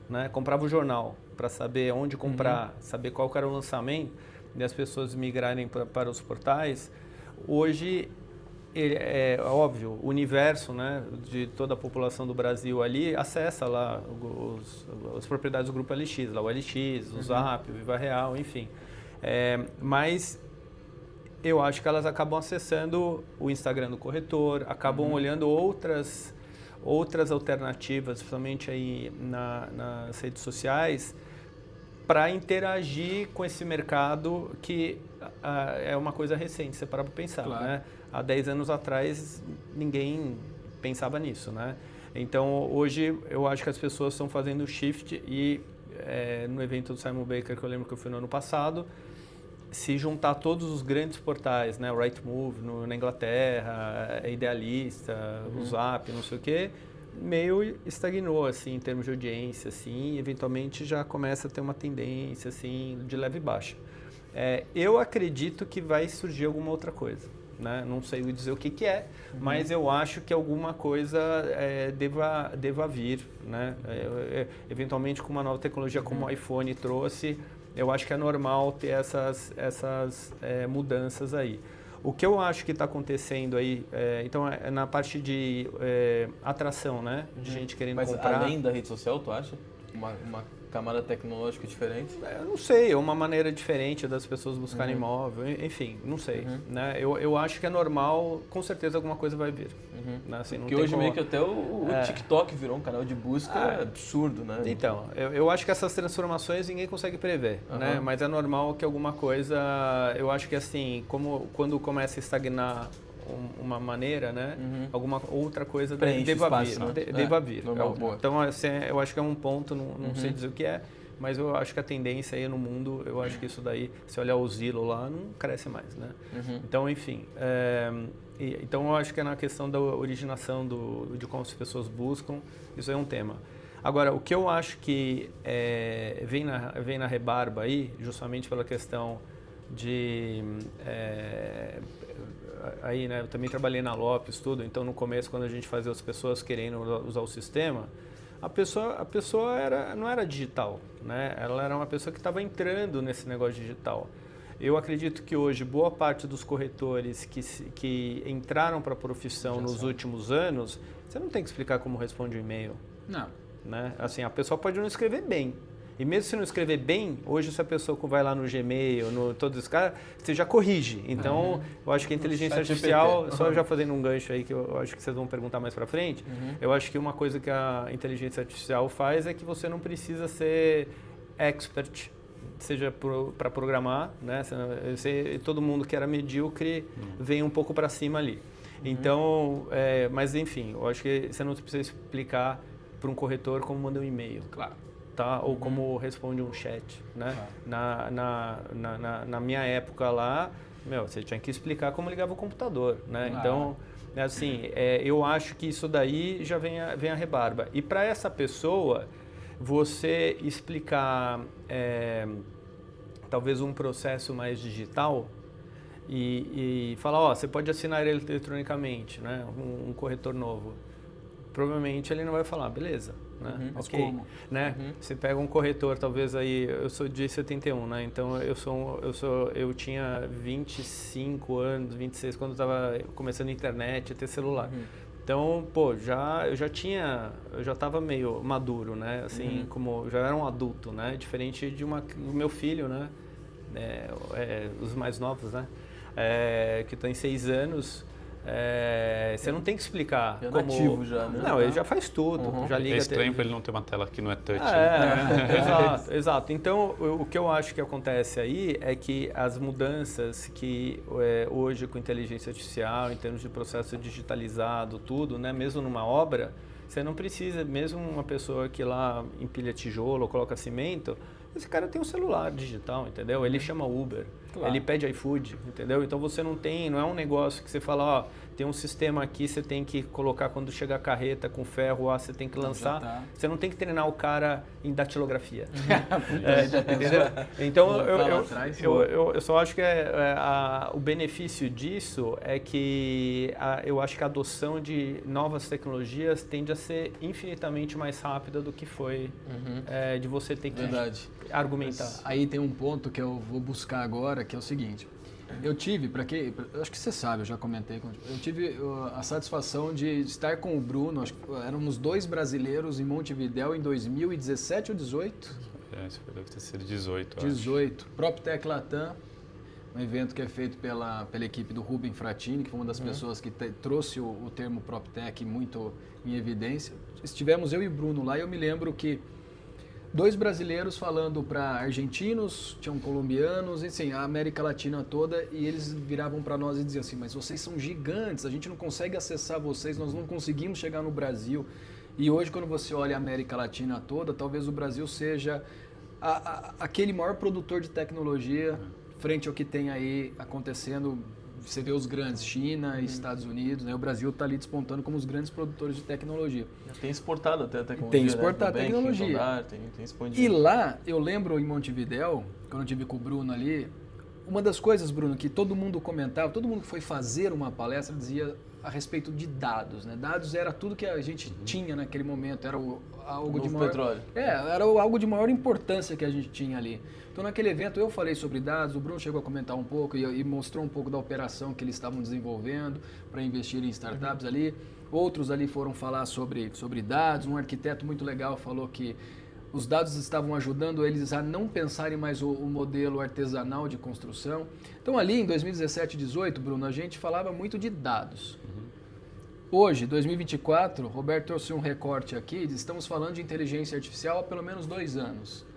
Speaker 1: né, comprava o jornal para saber onde comprar, saber qual que era o lançamento, e as pessoas migrarem para os portais, hoje... É óbvio, o universo, né, de toda a população do Brasil ali acessa lá as propriedades do Grupo LX, lá o LX, o Zap, o Viva Real, enfim. Mas eu acho que elas acabam acessando o Instagram do corretor, acabam olhando outras alternativas, principalmente aí nas redes sociais, para interagir com esse mercado que é uma coisa recente, você parar para pensar,
Speaker 4: Claro.
Speaker 1: né? Há 10 anos atrás ninguém pensava nisso, né? Então hoje eu acho que as pessoas estão fazendo o shift e no evento do Simon Baker, que eu lembro que eu fui no ano passado, se juntar todos os grandes portais, né? O Rightmove na Inglaterra, a Idealista, o Zap, não sei o quê, meio estagnou assim em termos de audiência, assim, e eventualmente já começa a ter uma tendência assim de leve e baixa. Eu acredito que vai surgir alguma outra coisa, né? Não sei dizer o que é, mas eu acho que alguma coisa deva vir, né? Eventualmente com uma nova tecnologia como o iPhone trouxe, eu acho que é normal ter essas mudanças aí. O que eu acho que está acontecendo aí, então na parte de atração, né? De gente querendo
Speaker 3: Mas
Speaker 1: comprar.
Speaker 3: além da rede social, tu acha? Uma camada tecnológica diferente?
Speaker 1: Eu não sei, é uma maneira diferente das pessoas buscarem imóvel, enfim, não sei. Né? Eu acho que é normal, com certeza alguma coisa vai vir. Né? Assim, não
Speaker 3: Porque
Speaker 1: tem
Speaker 3: hoje
Speaker 1: como...
Speaker 3: meio que até o TikTok virou um canal de busca absurdo, né?
Speaker 1: Então, eu acho que essas transformações ninguém consegue prever, né? Mas é normal que alguma coisa, eu acho que assim, como quando começa a estagnar uma maneira, né? Alguma outra coisa
Speaker 3: Preenche
Speaker 1: deva
Speaker 3: espaço,
Speaker 1: vir,
Speaker 3: né?
Speaker 1: deva vir.
Speaker 3: Normal, boa.
Speaker 1: Então, assim, eu acho que é um ponto, não sei dizer o que é, mas eu acho que a tendência aí no mundo, eu acho que isso daí, se olhar o Zillow lá, não cresce mais, né? Então, enfim, então eu acho que é na questão da originação de como as pessoas buscam, isso é um tema. Agora, o que eu acho que vem na rebarba aí, justamente pela questão de... aí, né, eu também trabalhei na Lopes, tudo, então no começo, quando a gente fazia as pessoas querendo usar o sistema, a pessoa não era digital, né? Ela era uma pessoa que estava entrando nesse negócio digital. Eu acredito que hoje boa parte dos corretores que entraram para a profissão nos últimos anos, você não tem que explicar como responde um e-mail.
Speaker 4: Não.
Speaker 1: Né? Assim, a pessoa pode não escrever bem. E mesmo se não escrever bem, hoje se a pessoa vai lá no Gmail, no todos os caras, você já corrige. Então, eu acho que a inteligência artificial, só já fazendo um gancho aí que eu acho que vocês vão perguntar mais pra frente, eu acho que uma coisa que a inteligência artificial faz é que você não precisa ser expert, seja para programar, né? Todo mundo que era medíocre vem um pouco para cima ali. Então, mas enfim, eu acho que você não precisa explicar para um corretor como manda um e-mail.
Speaker 4: Claro.
Speaker 1: Tá? Ou como responde um chat, né? Na minha época lá, você tinha que explicar como ligava o computador, né? Então, assim, eu acho que isso daí já vem a rebarba. E para essa pessoa, você explicar talvez um processo mais digital e falar, você pode assinar ele eletronicamente, né? Um corretor novo. provavelmente ele não vai falar, beleza, né?
Speaker 4: Mas
Speaker 1: Ok,
Speaker 4: como?
Speaker 1: né? Você pega um corretor, talvez aí, eu sou de 71, né? Então eu tinha 25 anos, 26 quando estava começando a internet, a ter celular. Então, pô, eu já estava meio maduro, né? Assim, como já era um adulto, né? Diferente do meu filho, né? Os mais novos, né? Que tem 6 anos. Você não tem que explicar
Speaker 3: É
Speaker 1: como...
Speaker 3: nativo já, né?
Speaker 1: Não, ele já faz tudo, já liga...
Speaker 2: É estranho para ele não ter uma tela que não é touch.
Speaker 1: Exato. Então, o que eu acho que acontece aí é que as mudanças que hoje com inteligência artificial, em termos de processo digitalizado, tudo, né? Mesmo numa obra, você não precisa, mesmo uma pessoa que lá empilha tijolo ou coloca cimento, esse cara tem um celular digital, entendeu? Ele chama Uber, ele pede iFood, entendeu? Então você não é um negócio que você fala, ó, tem um sistema aqui, você tem que colocar quando chegar a carreta com ferro, você tem que lançar. Você não tem que treinar o cara em datilografia. Entendeu? Então eu só acho que o benefício disso é que eu acho que a adoção de novas tecnologias tende a ser infinitamente mais rápida do que foi de você ter que argumentar.
Speaker 4: Aí tem um ponto que eu vou buscar agora, que é o seguinte. Eu tive, acho que você sabe, eu já comentei, eu tive a satisfação de estar com o Bruno, acho que éramos 2 brasileiros em Montevidéu em 2017 ou 18?
Speaker 2: Isso deve ter sido 18,
Speaker 4: 18. PropTech Latam, um evento que é feito pela equipe do Rubem Fratini, que foi uma das pessoas que trouxe o termo PropTech muito em evidência. Estivemos eu e o Bruno lá e eu me lembro que 2 brasileiros falando para argentinos, tinham colombianos, assim, a América Latina toda, e eles viravam para nós e diziam assim, mas vocês são gigantes, a gente não consegue acessar vocês, nós não conseguimos chegar no Brasil. E hoje, quando você olha a América Latina toda, talvez o Brasil seja aquele maior produtor de tecnologia frente ao que tem aí acontecendo. Você vê os grandes, China e Estados Unidos, né? O Brasil está ali despontando como os grandes produtores de tecnologia.
Speaker 3: Tem exportado até a tecnologia.
Speaker 4: Tem exportado a tecnologia.
Speaker 3: Tem expandido.
Speaker 4: E lá, eu lembro em Montevidéu, quando eu estive com o Bruno ali, uma das coisas, Bruno, que todo mundo comentava, todo mundo que foi fazer uma palestra dizia a respeito de dados, né? Dados era tudo que a gente tinha naquele momento, era algo de maior...
Speaker 3: petróleo.
Speaker 4: Era algo de maior importância que a gente tinha ali. Então, naquele evento, eu falei sobre dados, o Bruno chegou a comentar um pouco e mostrou um pouco da operação que eles estavam desenvolvendo para investir em startups ali. Outros ali foram falar sobre dados. Um arquiteto muito legal falou que os dados estavam ajudando eles a não pensarem mais o modelo artesanal de construção. Então, ali em 2017 e 2018, Bruno, a gente falava muito de dados. Hoje, 2024, Roberto trouxe um recorte aqui, estamos falando de inteligência artificial há pelo menos 2 anos.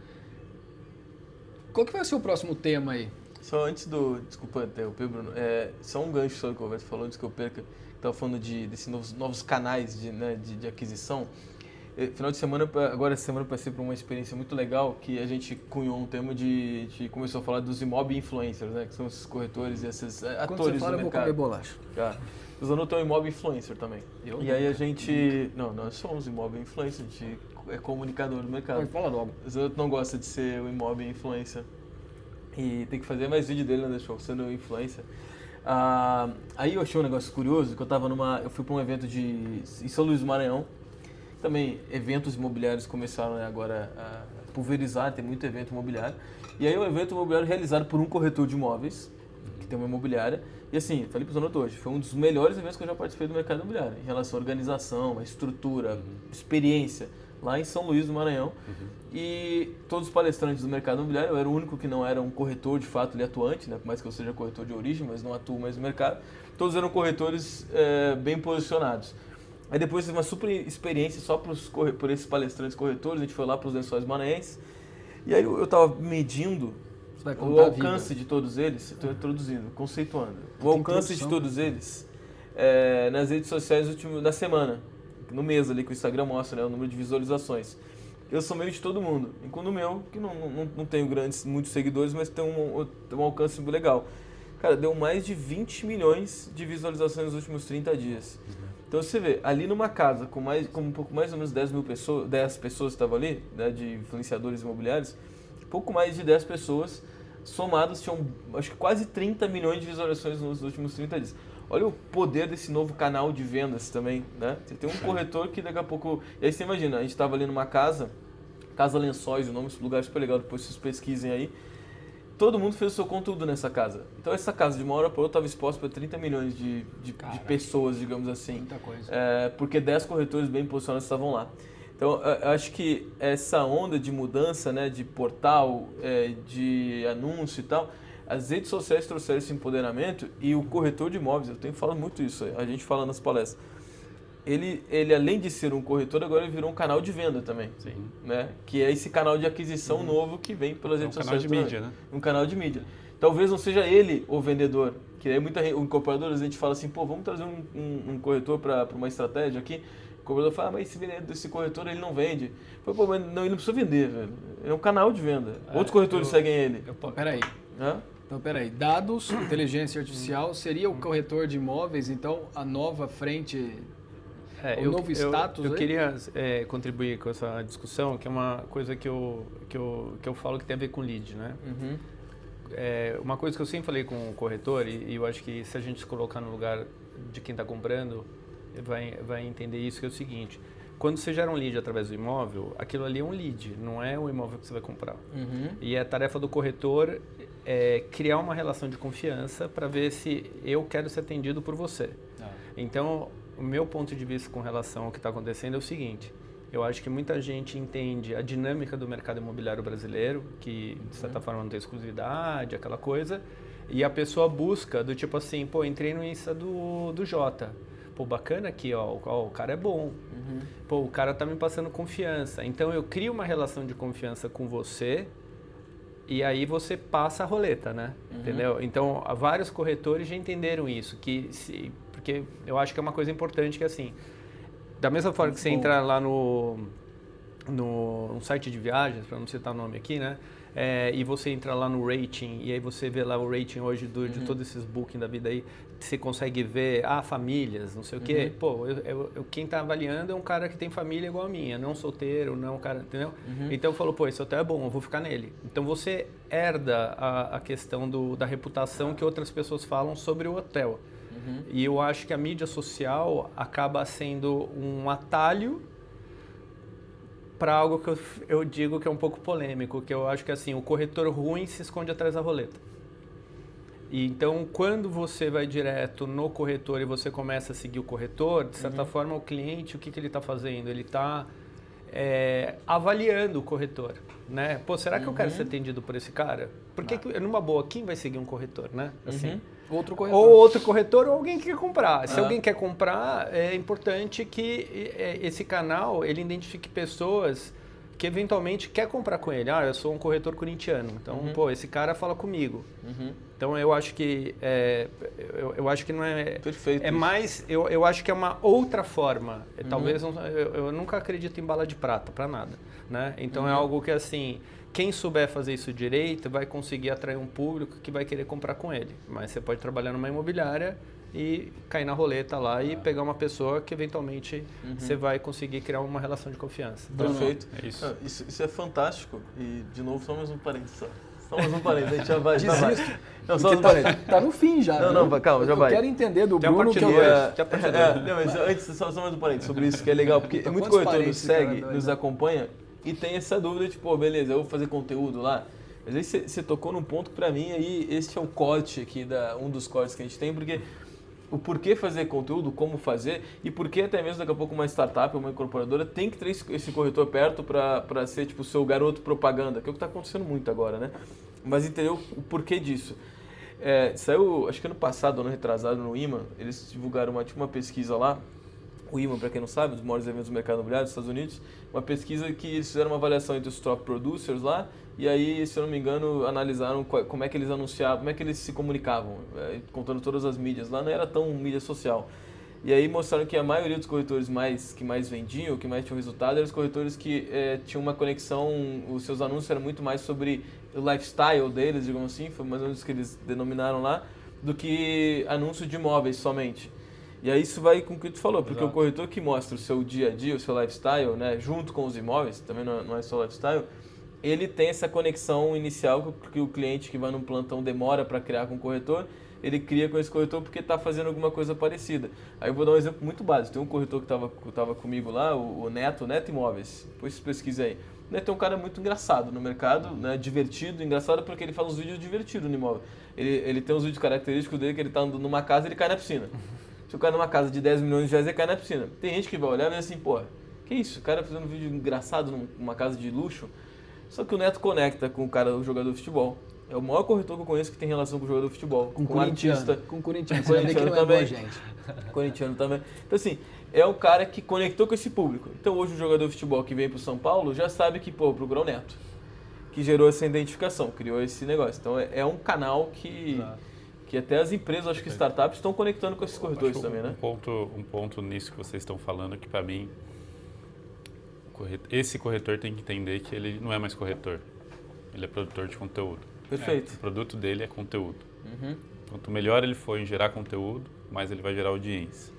Speaker 4: Qual que vai ser o próximo tema aí?
Speaker 3: Só antes desculpa interromper, Bruno, só um gancho sobre o que o Roberto falou, antes que eu perca, estava falando desses novos canais de aquisição. Final de semana, agora essa semana passei por uma experiência muito legal, que a gente cunhou um termo começou a falar dos imob influencers, né? Que são esses corretores e esses atores do mercado. Quando você fala,
Speaker 4: eu vou comer bolacha.
Speaker 3: Os alunos estão imob influencer também. E aí a gente... Não, nós somos imob influencer, a gente é comunicador do mercado.
Speaker 4: Fala logo.
Speaker 3: Os outros não gostam de ser o imob influencer. E tem que fazer mais vídeo dele, né, show, sendo influencer. Aí eu achei um negócio curioso, que eu fui para um evento em São Luís do Maranhão. Também eventos imobiliários começaram, né, agora a pulverizar, tem muito evento imobiliário. E aí um evento imobiliário realizado por um corretor de imóveis, que tem uma imobiliária. E assim, falei para os donos hoje, foi um dos melhores eventos que eu já participei do mercado imobiliário, em relação à organização, à estrutura, experiência, lá em São Luís do Maranhão. E todos os palestrantes do mercado imobiliário, eu era o único que não era um corretor de fato ali atuante, né, por mais que eu seja corretor de origem, mas não atuo mais no mercado. Todos eram corretores bem posicionados. Aí depois teve uma super experiência só por esses palestrantes corretores, a gente foi lá para os Lençóis Maranhenses. E aí eu estava medindo o alcance de todos eles, estou introduzindo, conceituando. O alcance de todos eles nas redes sociais da semana, no mês ali que o Instagram mostra, né, o número de visualizações. Eu sou meio de todo mundo, enquanto o meu, que não tenho muitos seguidores, mas tem um alcance legal. Cara, deu mais de 20 milhões de visualizações nos últimos 30 dias. Então você vê, ali numa casa com um pouco mais ou menos 10 pessoas estavam ali, né, de influenciadores imobiliários, pouco mais de 10 pessoas somadas tinham, acho que quase 30 milhões de visualizações nos últimos 30 dias. olha o poder desse novo canal de vendas também, né? Você tem um corretor que daqui a pouco... E aí você imagina, a gente estava ali numa Casa Lençóis, o nome desse lugar é super legal, depois vocês pesquisem aí. Todo mundo fez o seu conteúdo nessa casa. Então essa casa de uma hora para outra estava exposta para 30 milhões de pessoas, digamos assim.
Speaker 4: Muita coisa.
Speaker 3: Porque 10 corretores bem posicionados estavam lá. Então, eu acho que essa onda de mudança, né, de portal, de anúncio e tal, as redes sociais trouxeram esse empoderamento e o corretor de imóveis, eu tenho falado muito isso, a gente fala nas palestras, ele além de ser um corretor, agora ele virou um canal de venda também.
Speaker 2: Sim.
Speaker 3: Né? Que é esse canal de aquisição novo que vem pelas redes sociais.
Speaker 2: Um canal de mídia, né?
Speaker 3: Um canal de mídia. Talvez não seja ele o vendedor, que aí incorporadores a gente fala assim, pô, vamos trazer um corretor para uma estratégia aqui. O corretor fala, mas esse corretor ele não vende. Falo, pô, mas não, ele não precisa vender, velho. Ele é um canal de venda. Outros corretores seguem ele.
Speaker 4: Peraí. Então, peraí. Dados, inteligência artificial, seria o corretor de imóveis, então, a nova frente, o novo status?
Speaker 1: Eu queria contribuir com essa discussão, que é uma coisa que eu falo que tem a ver com lead, né?
Speaker 3: Uhum.
Speaker 1: Uma coisa que eu sempre falei com o corretor, e eu acho que se a gente se colocar no lugar de quem está comprando, vai entender isso, que é o seguinte: quando você gera um lead através do imóvel, aquilo ali é um lead, não é o imóvel que você vai comprar.
Speaker 3: Uhum.
Speaker 1: E a tarefa do corretor é criar uma relação de confiança para ver se eu quero ser atendido por você. Então, o meu ponto de vista com relação ao que está acontecendo é o seguinte: eu acho que muita gente entende a dinâmica do mercado imobiliário brasileiro, que de certa forma não tem exclusividade, aquela coisa, e a pessoa busca do tipo assim, pô, entrei no Insta do Jota. Pô, bacana aqui, ó, o cara é bom.
Speaker 3: Uhum.
Speaker 1: Pô, o cara tá me passando confiança. Então eu crio uma relação de confiança com você e aí você passa a roleta, né?
Speaker 3: Uhum.
Speaker 1: Entendeu? Então, vários corretores já entenderam isso, porque eu acho que é uma coisa importante que assim, da mesma forma que você entra lá no site de viagens, para não citar o nome aqui, né? E você entra lá no rating, e aí você vê lá o rating hoje de todos esses booking da vida aí, você consegue ver, famílias, não sei o quê. Pô, quem está avaliando é um cara que tem família igual a minha, não solteiro, não um cara, entendeu? Então falou, pô, esse hotel é bom, eu vou ficar nele. Então você herda a questão da reputação que outras pessoas falam sobre o hotel. E eu acho que a mídia social acaba sendo um atalho para algo que eu digo que é um pouco polêmico, que eu acho que assim, o corretor ruim se esconde atrás da roleta. E então, quando você vai direto no corretor e você começa a seguir o corretor, de certa forma, o cliente, o que ele está fazendo? Ele está avaliando o corretor, né? Pô, será que eu quero ser atendido por esse cara? Porque, numa boa, quem vai seguir um corretor, né? Assim,
Speaker 4: outro corretor.
Speaker 1: Ou outro corretor ou alguém que quer comprar. Se alguém quer comprar, é importante que esse canal, ele identifique pessoas que eventualmente quer comprar com ele. Eu sou um corretor corintiano, então, pô, esse cara fala comigo. Então, eu acho que eu acho que não é...
Speaker 3: Perfeito.
Speaker 1: É mais... Eu acho que é uma outra forma. Talvez... Eu nunca acredito em bala de prata, para nada, né? Então, é algo que, assim... Quem souber fazer isso direito vai conseguir atrair um público que vai querer comprar com ele. Mas você pode trabalhar numa imobiliária e cair na roleta lá e pegar uma pessoa que eventualmente você vai conseguir criar uma relação de confiança.
Speaker 3: Perfeito.
Speaker 2: É isso.
Speaker 3: Isso é fantástico. E, de novo, só mais um parênteses. Só mais um parênteses, a gente já vai.
Speaker 4: Desisto.
Speaker 3: Não, só um parênteses.
Speaker 4: Tá no fim já.
Speaker 3: Não, calma, já vai.
Speaker 4: Eu quero entender do
Speaker 1: Tem a
Speaker 4: Bruno
Speaker 1: parte
Speaker 4: que
Speaker 1: dois.
Speaker 4: eu...
Speaker 3: Não, mas antes, só mais um parênteses sobre isso, que é legal, porque muito corretor nos segue, nos acompanha e tem essa dúvida, tipo, beleza, eu vou fazer conteúdo lá. Mas aí você tocou num ponto que pra mim, aí esse é o corte aqui, um dos cortes que a gente tem, porque o porquê fazer conteúdo, como fazer, e porquê até mesmo daqui a pouco uma startup, uma incorporadora, tem que ter esse corretor perto para ser tipo o seu garoto propaganda, que é o que está acontecendo muito agora, né? Mas entendeu o porquê disso? Saiu, acho que ano passado, ano retrasado, no IMA, eles divulgaram uma pesquisa lá, o IMA, para quem não sabe, dos maiores eventos do mercado imobiliário dos Estados Unidos, uma pesquisa que eles fizeram uma avaliação entre os top producers lá, e aí, se eu não me engano, analisaram como é que eles anunciavam, como é que eles se comunicavam, contando todas as mídias. Lá não era tão mídia social. E aí mostraram que a maioria dos corretores que mais vendiam, que mais tinham resultado, eram os corretores que tinham uma conexão, os seus anúncios eram muito mais sobre o lifestyle deles, digamos assim, foi mais ou menos o que eles denominaram lá, do que anúncio de imóveis somente. E aí isso vai com o que tu falou, porque o corretor que mostra o seu dia a dia, o seu lifestyle, né, junto com os imóveis, também não é só lifestyle, ele tem essa conexão inicial que o cliente que vai num plantão demora para criar com o corretor, ele cria com esse corretor porque está fazendo alguma coisa parecida. Aí eu vou dar um exemplo muito básico. Tem um corretor que estava comigo lá, o Neto Imóveis. Depois você pesquisa aí. O Neto é um cara muito engraçado no mercado, né? Divertido, engraçado porque ele faz uns vídeos divertidos no imóvel. Ele tem uns vídeos característicos dele que ele está andando numa casa e ele cai na piscina. Se o cara numa casa de 10 milhões de reais, ele cai na piscina. Tem gente que vai olhar e vai assim, pô, que isso? O cara fazendo um vídeo engraçado numa casa de luxo. Só que o Neto conecta com o jogador de futebol. É o maior corretor que eu conheço que tem relação com o jogador de futebol. Com o artista.
Speaker 4: Com o corintiano.
Speaker 3: Com o corintiano também.
Speaker 4: Gente.
Speaker 3: Corintiano também. Então assim, é um cara que conectou com esse público. Então hoje o jogador de futebol que vem para o São Paulo já sabe que, pô, procurar o Neto. Que gerou essa identificação, criou esse negócio. Então é um canal que até as empresas, acho que startups, estão conectando com esses corretores também, né?
Speaker 2: Um ponto nisso que vocês estão falando que para mim, esse corretor tem que entender que ele não é mais corretor. Ele é produtor de conteúdo.
Speaker 3: Perfeito.
Speaker 2: O produto dele é conteúdo. Quanto melhor ele for em gerar conteúdo, mais ele vai gerar audiência.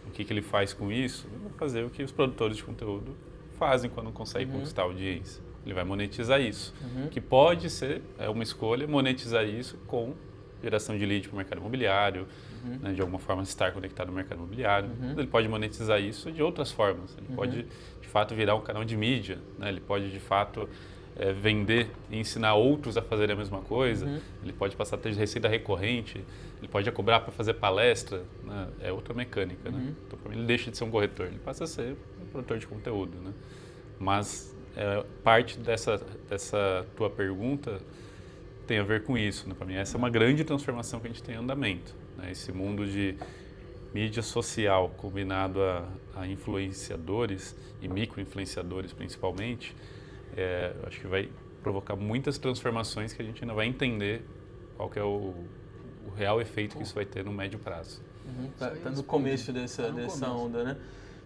Speaker 2: O que ele faz com isso? Ele vai fazer o que os produtores de conteúdo fazem quando conseguem conquistar a audiência. Ele vai monetizar isso. Que pode ser uma escolha monetizar isso com geração de lead para o mercado imobiliário, né, de alguma forma estar conectado ao mercado imobiliário. Ele pode monetizar isso de outras formas. Ele pode, de fato, virar um canal de mídia. Né? Ele pode, de fato, vender e ensinar outros a fazerem a mesma coisa. Ele pode passar a ter receita recorrente. Ele pode cobrar para fazer palestra. Né? É outra mecânica. Né? Então, para mim, ele deixa de ser um corretor. Ele passa a ser um produtor de conteúdo. Né? Mas parte dessa tua pergunta tem a ver com isso, né? Para mim essa é uma grande transformação que a gente tem em andamento, né? Esse mundo de mídia social combinado a influenciadores e micro-influenciadores principalmente, acho que vai provocar muitas transformações que a gente ainda vai entender qual que é o real efeito que isso vai ter no médio prazo.
Speaker 3: Tá no começo dessa onda, né?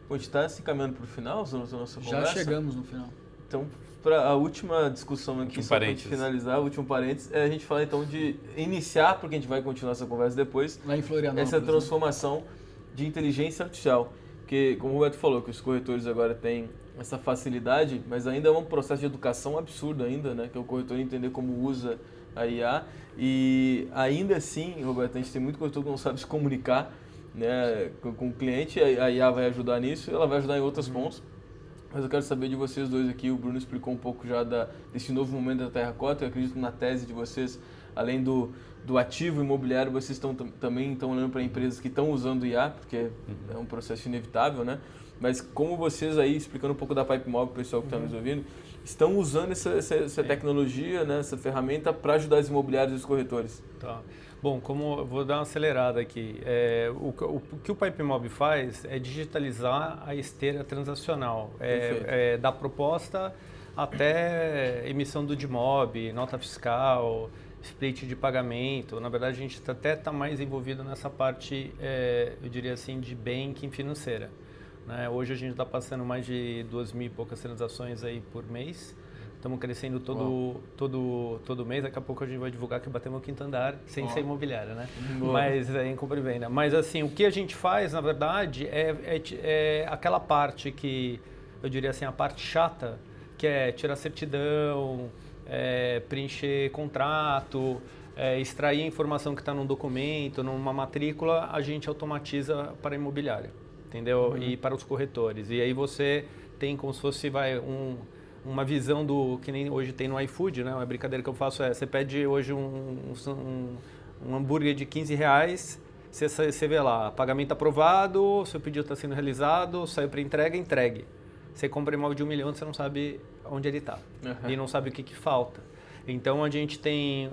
Speaker 3: Pô, a gente está se caminhando para o final da nossa conversa?
Speaker 4: Já chegamos no final.
Speaker 3: Então, para a última discussão aqui, só para a gente finalizar, o último parênteses, a gente fala então de iniciar, porque a gente vai continuar essa conversa depois,
Speaker 4: lá em Florianópolis,
Speaker 3: essa transformação de inteligência artificial. Porque, como o Roberto falou, que os corretores agora têm essa facilidade, mas ainda é um processo de educação absurdo ainda, né? Que é o corretor entender como usa a IA. E ainda assim, Roberto, a gente tem muito corretor que não sabe se comunicar, né, com o cliente. A IA vai ajudar nisso, ela vai ajudar em outros pontos. Mas eu quero saber de vocês dois aqui. O Bruno explicou um pouco já desse novo momento da terracota. Eu acredito na tese de vocês, além do ativo imobiliário, vocês também estão olhando para empresas que estão usando IA, porque é um processo inevitável, né? Mas como vocês aí, explicando um pouco da Pipe Mob, o pessoal que está nos ouvindo, estão usando essa tecnologia, né, essa ferramenta para ajudar os imobiliários e os corretores?
Speaker 1: Tá. Bom, eu vou dar uma acelerada aqui. O que o Pipe Mob faz é digitalizar a esteira transacional, da proposta até emissão do DMOB, nota fiscal, split de pagamento. Na verdade, a gente até está mais envolvido nessa parte, eu diria assim, de banking financeira. Né? Hoje a gente está passando mais de 2.000 e poucas transações aí por mês. Estamos crescendo todo mês. Daqui a pouco a gente vai divulgar que batemos o quinto andar, sem ser imobiliária, né? Mas em compra e venda. Mas assim, o que a gente faz, na verdade, é aquela parte que, eu diria assim, a parte chata, que é tirar certidão, preencher contrato, extrair a informação que está num documento, numa matrícula, a gente automatiza para a imobiliária, entendeu? E para os corretores. E aí você tem como se fosse uma visão do que nem hoje tem no iFood, né? Uma brincadeira que eu faço você pede hoje um hambúrguer de R$15, você vê lá, pagamento aprovado, seu pedido está sendo realizado, saiu para entregue. Você compra imóvel de R$1 milhão, você não sabe onde ele está e não sabe o que falta. Então a gente tem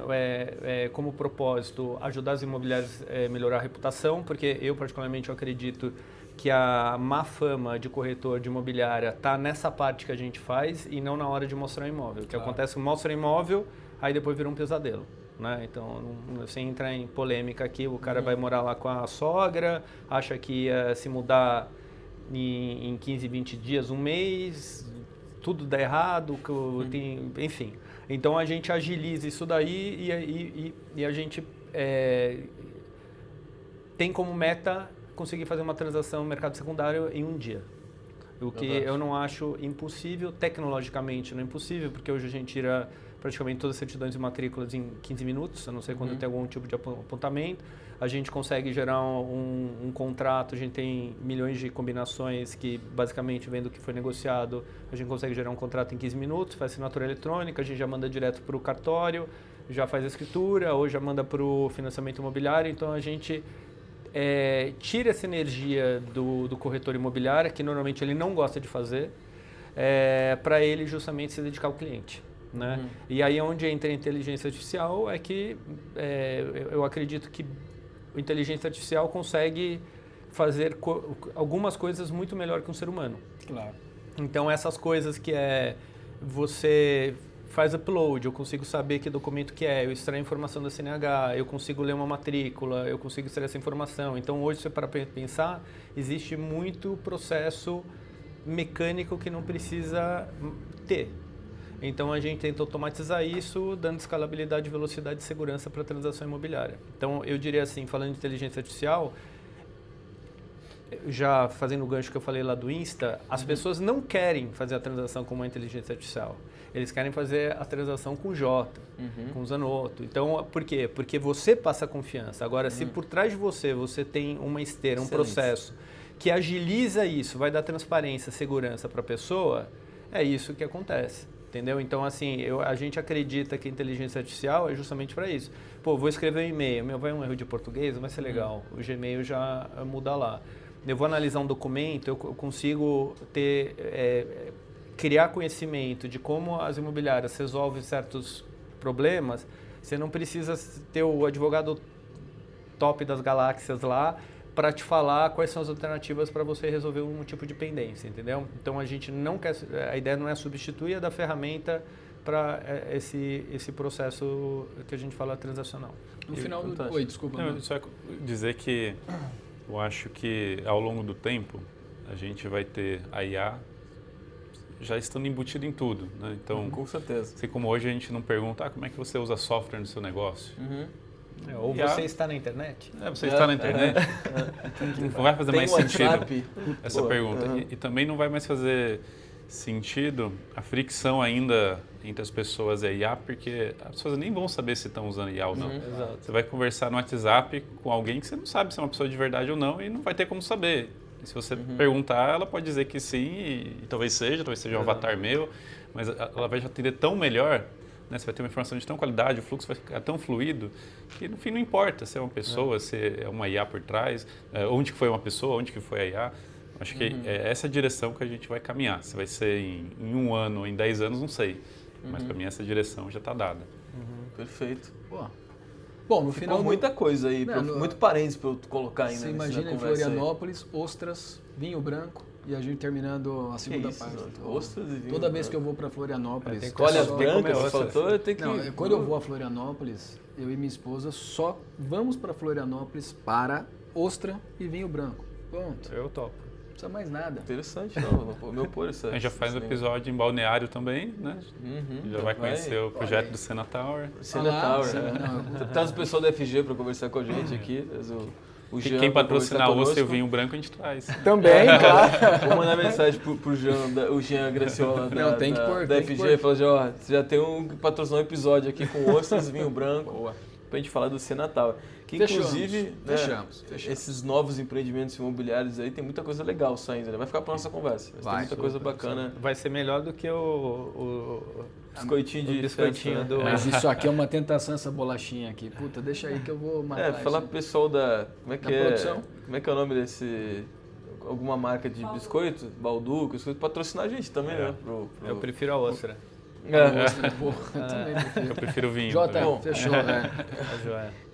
Speaker 1: como propósito ajudar as imobiliárias a melhorar a reputação, porque eu particularmente acredito que a má fama de corretor de imobiliária está nessa parte que a gente faz e não na hora de mostrar o imóvel. O que acontece é mostra o imóvel, aí depois vira um pesadelo. Né? Então, sem entrar em polêmica aqui, o cara vai morar lá com a sogra, acha que ia se mudar em 15, 20 dias, um mês, tudo dá errado, enfim. Então a gente agiliza isso daí e a gente tem como meta conseguir fazer uma transação no mercado secundário em um dia. O que eu não acho impossível, tecnologicamente não é impossível, porque hoje a gente tira praticamente todas as certidões e matrículas em 15 minutos, a não ser quando tem algum tipo de apontamento. A gente consegue gerar um contrato, a gente tem milhões de combinações que basicamente vendo o que foi negociado, a gente consegue gerar um contrato em 15 minutos, faz assinatura eletrônica, a gente já manda direto para o cartório, já faz a escritura ou já manda para o financiamento imobiliário, então a gente tira essa energia do corretor imobiliário, que normalmente ele não gosta de fazer, para ele justamente se dedicar ao cliente. Né? E aí onde entra a inteligência artificial é que eu acredito que a inteligência artificial consegue fazer algumas coisas muito melhor que um ser humano.
Speaker 4: Claro.
Speaker 1: Então essas coisas que você faz upload, eu consigo saber que documento que eu extraio informação da CNH, eu consigo ler uma matrícula, eu consigo extrair essa informação. Então hoje, se você para pensar, existe muito processo mecânico que não precisa ter. Então a gente tenta automatizar isso, dando escalabilidade, velocidade e segurança para a transação imobiliária. Então eu diria assim, falando de inteligência artificial, já fazendo o gancho que eu falei lá do Insta, as pessoas não querem fazer a transação com uma inteligência artificial. Eles querem fazer a transação com o Jota, com o Zanotto. Então, por quê? Porque você passa confiança. Agora, se por trás de você tem uma esteira, um processo que agiliza isso, vai dar transparência, segurança para a pessoa, é isso que acontece. Entendeu? Então, assim, a gente acredita que a inteligência artificial é justamente para isso. Pô, vou escrever um e-mail, vai um erro de português, vai ser legal. O Gmail já muda lá. Eu vou analisar um documento, eu consigo criar conhecimento de como as imobiliárias resolvem certos problemas. Você não precisa ter o advogado top das galáxias lá para te falar quais são as alternativas para você resolver um tipo de pendência, entendeu? Então a gente não quer, a ideia não é substituir a da ferramenta para esse processo que a gente fala transacional.
Speaker 4: No final do... Oi, desculpa.
Speaker 2: Não, só dizer que eu acho que ao longo do tempo a gente vai ter a IA já estando embutido em tudo, né? Então,
Speaker 3: com certeza.
Speaker 2: Assim como hoje a gente não pergunta como é que você usa software no seu negócio.
Speaker 1: Ou você está na internet?
Speaker 2: Você está na internet? Não vai fazer mais sentido essa pergunta. E também não vai mais fazer sentido a fricção ainda entre as pessoas e a IA, porque as pessoas nem vão saber se estão usando IA ou não.
Speaker 1: Exato.
Speaker 2: Você vai conversar no WhatsApp com alguém que você não sabe se é uma pessoa de verdade ou não e não vai ter como saber. E se você perguntar, ela pode dizer que sim e talvez seja um avatar meu, mas ela vai já atender tão melhor. Né? Você vai ter uma informação de tão qualidade, o fluxo vai ficar tão fluido que no fim não importa se é uma pessoa, se é uma IA por trás, onde que foi uma pessoa, onde que foi a IA. Acho que é essa direção que a gente vai caminhar. Se vai ser em 1 ano ou em 10 anos, não sei. Mas para mim essa direção já está dada.
Speaker 3: Perfeito.
Speaker 4: Bom, no
Speaker 3: Ficou
Speaker 4: final
Speaker 3: muita coisa aí, muito parênteses para eu colocar ainda.
Speaker 4: Você imagina em Florianópolis, ostras, vinho branco e a gente terminando a segunda parte.
Speaker 3: Ostras e vinho
Speaker 4: Toda vez que eu vou para Florianópolis...
Speaker 3: Olha, as brancas, faltou, tem que...
Speaker 4: Não, quando eu vou a Florianópolis, eu e minha esposa só vamos para Florianópolis para ostra e vinho branco. Pronto.
Speaker 1: Eu topo.
Speaker 4: Não precisa mais nada.
Speaker 3: Interessante, não. Meu pôr isso.
Speaker 2: A gente já faz um episódio em Balneário também, né? Já vai conhecer o projeto do Sena Tower.
Speaker 3: Sena Tower. Traz o pessoal da FG para conversar com a gente aqui. O Jean,
Speaker 2: quem patrocinar o osso e o vinho branco, a gente traz.
Speaker 4: Também, claro.
Speaker 3: Vou mandar mensagem pro Jean, o Jean Graciola da FG. Falar assim, ó, você já tem patrocinar um episódio aqui com ostras e vinho branco. Boa. Pra gente falar do Sena Tower. Que inclusive,
Speaker 4: fechamos.
Speaker 3: Esses novos empreendimentos imobiliários aí, tem muita coisa legal saindo, né? Vai ficar pra nossa conversa. Tem muita coisa bacana.
Speaker 1: Vai ser melhor do que o
Speaker 3: biscoitinho
Speaker 1: do...
Speaker 4: Mas isso aqui é uma tentação, essa bolachinha aqui. Puta, deixa aí que eu vou matar
Speaker 3: falar pro pessoal da... Como é que é?
Speaker 4: Produção?
Speaker 3: Como é que é o nome desse... Alguma marca de biscoito? Balduco, patrocinar a gente também, né?
Speaker 1: Eu prefiro a ostra.
Speaker 2: Eu prefiro o vinho.
Speaker 4: Jota, fechou, né?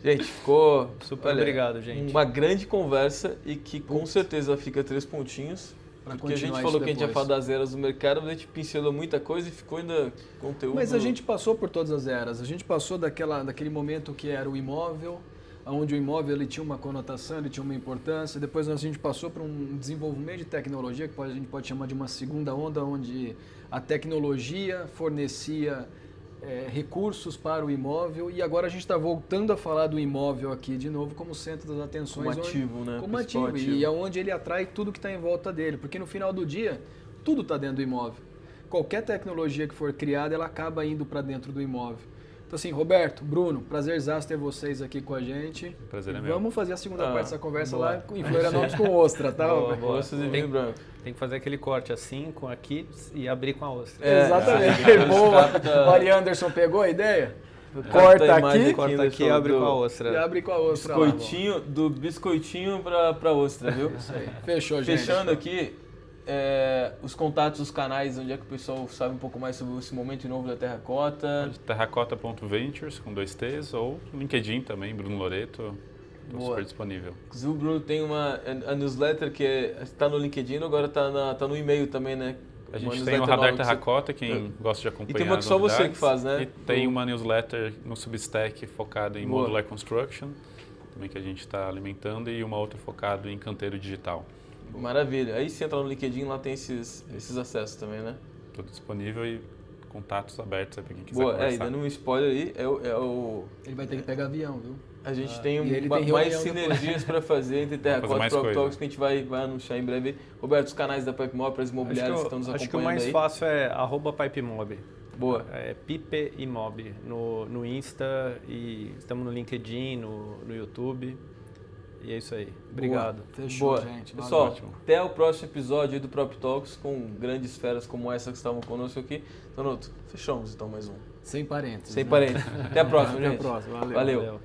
Speaker 3: Gente, ficou...
Speaker 1: Super obrigado, gente.
Speaker 3: Uma grande conversa e que com certeza fica 3 pontinhos. Porque a gente falou que a gente ia falar das eras do mercado, mas a gente pincelou muita coisa e ficou ainda conteúdo...
Speaker 4: Mas a gente passou por todas as eras. A gente passou daquele momento que era o imóvel, onde o imóvel ele tinha uma conotação, ele tinha uma importância. Depois a gente passou para um desenvolvimento de tecnologia, que a gente pode chamar de uma segunda onda, onde a tecnologia fornecia recursos para o imóvel, e agora a gente está voltando a falar do imóvel aqui de novo como centro das atenções.
Speaker 3: Como ativo, né?
Speaker 4: Como ativo, e é onde ele atrai tudo que está em volta dele, porque no final do dia, tudo está dentro do imóvel. Qualquer tecnologia que for criada, ela acaba indo para dentro do imóvel. Então assim, Roberto, Bruno, prazerzaço ter vocês aqui com a gente.
Speaker 2: Prazer é meu.
Speaker 4: Vamos fazer a segunda parte dessa conversa
Speaker 3: boa.
Speaker 4: lá em Florianópolis com ostra, tá?
Speaker 1: Boa,
Speaker 4: Roberto?
Speaker 1: boa.
Speaker 3: Ostra de vinho branco.
Speaker 1: Tem que fazer aquele corte assim, com aqui e abrir com a ostra.
Speaker 4: Exatamente. Boa. O Ari Anderson pegou a ideia?
Speaker 3: Capta
Speaker 4: Corta
Speaker 3: a imagem
Speaker 4: aqui,
Speaker 1: Corta aqui e abre com a
Speaker 4: e
Speaker 1: ostra.
Speaker 4: abre com a ostra lá.
Speaker 3: Biscoitinho, do biscoitinho pra ostra, viu?
Speaker 4: Isso aí. Fechou, gente.
Speaker 3: Fechando aqui, os contatos, os canais, onde é que o pessoal sabe um pouco mais sobre esse momento novo da Terracota.
Speaker 2: Terracota.ventures com 2 T's ou LinkedIn também, Bruno Loreto. Estou
Speaker 3: Boa.
Speaker 2: super disponível.
Speaker 3: Inclusive o Bruno tem a newsletter que está no LinkedIn, agora está no e-mail também, né?
Speaker 2: A
Speaker 3: Uma
Speaker 2: gente tem o
Speaker 3: newsletter
Speaker 2: Radar
Speaker 3: nova que você-
Speaker 2: Terracota, quem gosta de acompanhar
Speaker 3: E tem uma que só você
Speaker 2: novidades.
Speaker 3: que faz, né?
Speaker 2: E tem uma newsletter no Substack focada em
Speaker 3: Boa.
Speaker 2: Modular Construction, também que a gente está alimentando, e uma outra focada em canteiro digital.
Speaker 3: Maravilha. Aí você entra no LinkedIn, lá tem esses acessos também, né?
Speaker 2: Tudo disponível e contatos abertos aí para quem quiser
Speaker 3: Boa, e
Speaker 2: conversar.
Speaker 3: dando um spoiler aí,
Speaker 4: Ele vai ter que pegar avião, viu?
Speaker 3: a gente tem
Speaker 4: e ele tem
Speaker 3: mais
Speaker 4: reunião
Speaker 3: sinergias para fazer entre Terracota e
Speaker 2: mais
Speaker 3: Prop
Speaker 2: coisa.
Speaker 3: Talks, que a gente vai anunciar em breve. Roberto, os canais da Pipe Mob para as imobiliárias que estão nos
Speaker 1: Acho que o
Speaker 3: acompanhando
Speaker 1: mais
Speaker 3: aí.
Speaker 1: fácil é @PipeMob.
Speaker 3: Boa.
Speaker 1: É Pipe Imob no Insta, e estamos no LinkedIn, no YouTube. E é isso aí. Obrigado.
Speaker 4: Boa. Fechou,
Speaker 3: Boa.
Speaker 4: gente. Valeu.
Speaker 3: Pessoal,
Speaker 2: Ótimo.
Speaker 3: até o próximo episódio aí do Prop Talks com grandes feras como essa que estavam conosco aqui. Tonoto, fechamos então mais um.
Speaker 4: Sem parênteses.
Speaker 3: Sem
Speaker 4: né?
Speaker 3: parênteses. Até a próxima,
Speaker 4: Até a
Speaker 3: gente.
Speaker 4: próxima. Valeu.
Speaker 3: Valeu.
Speaker 1: Valeu.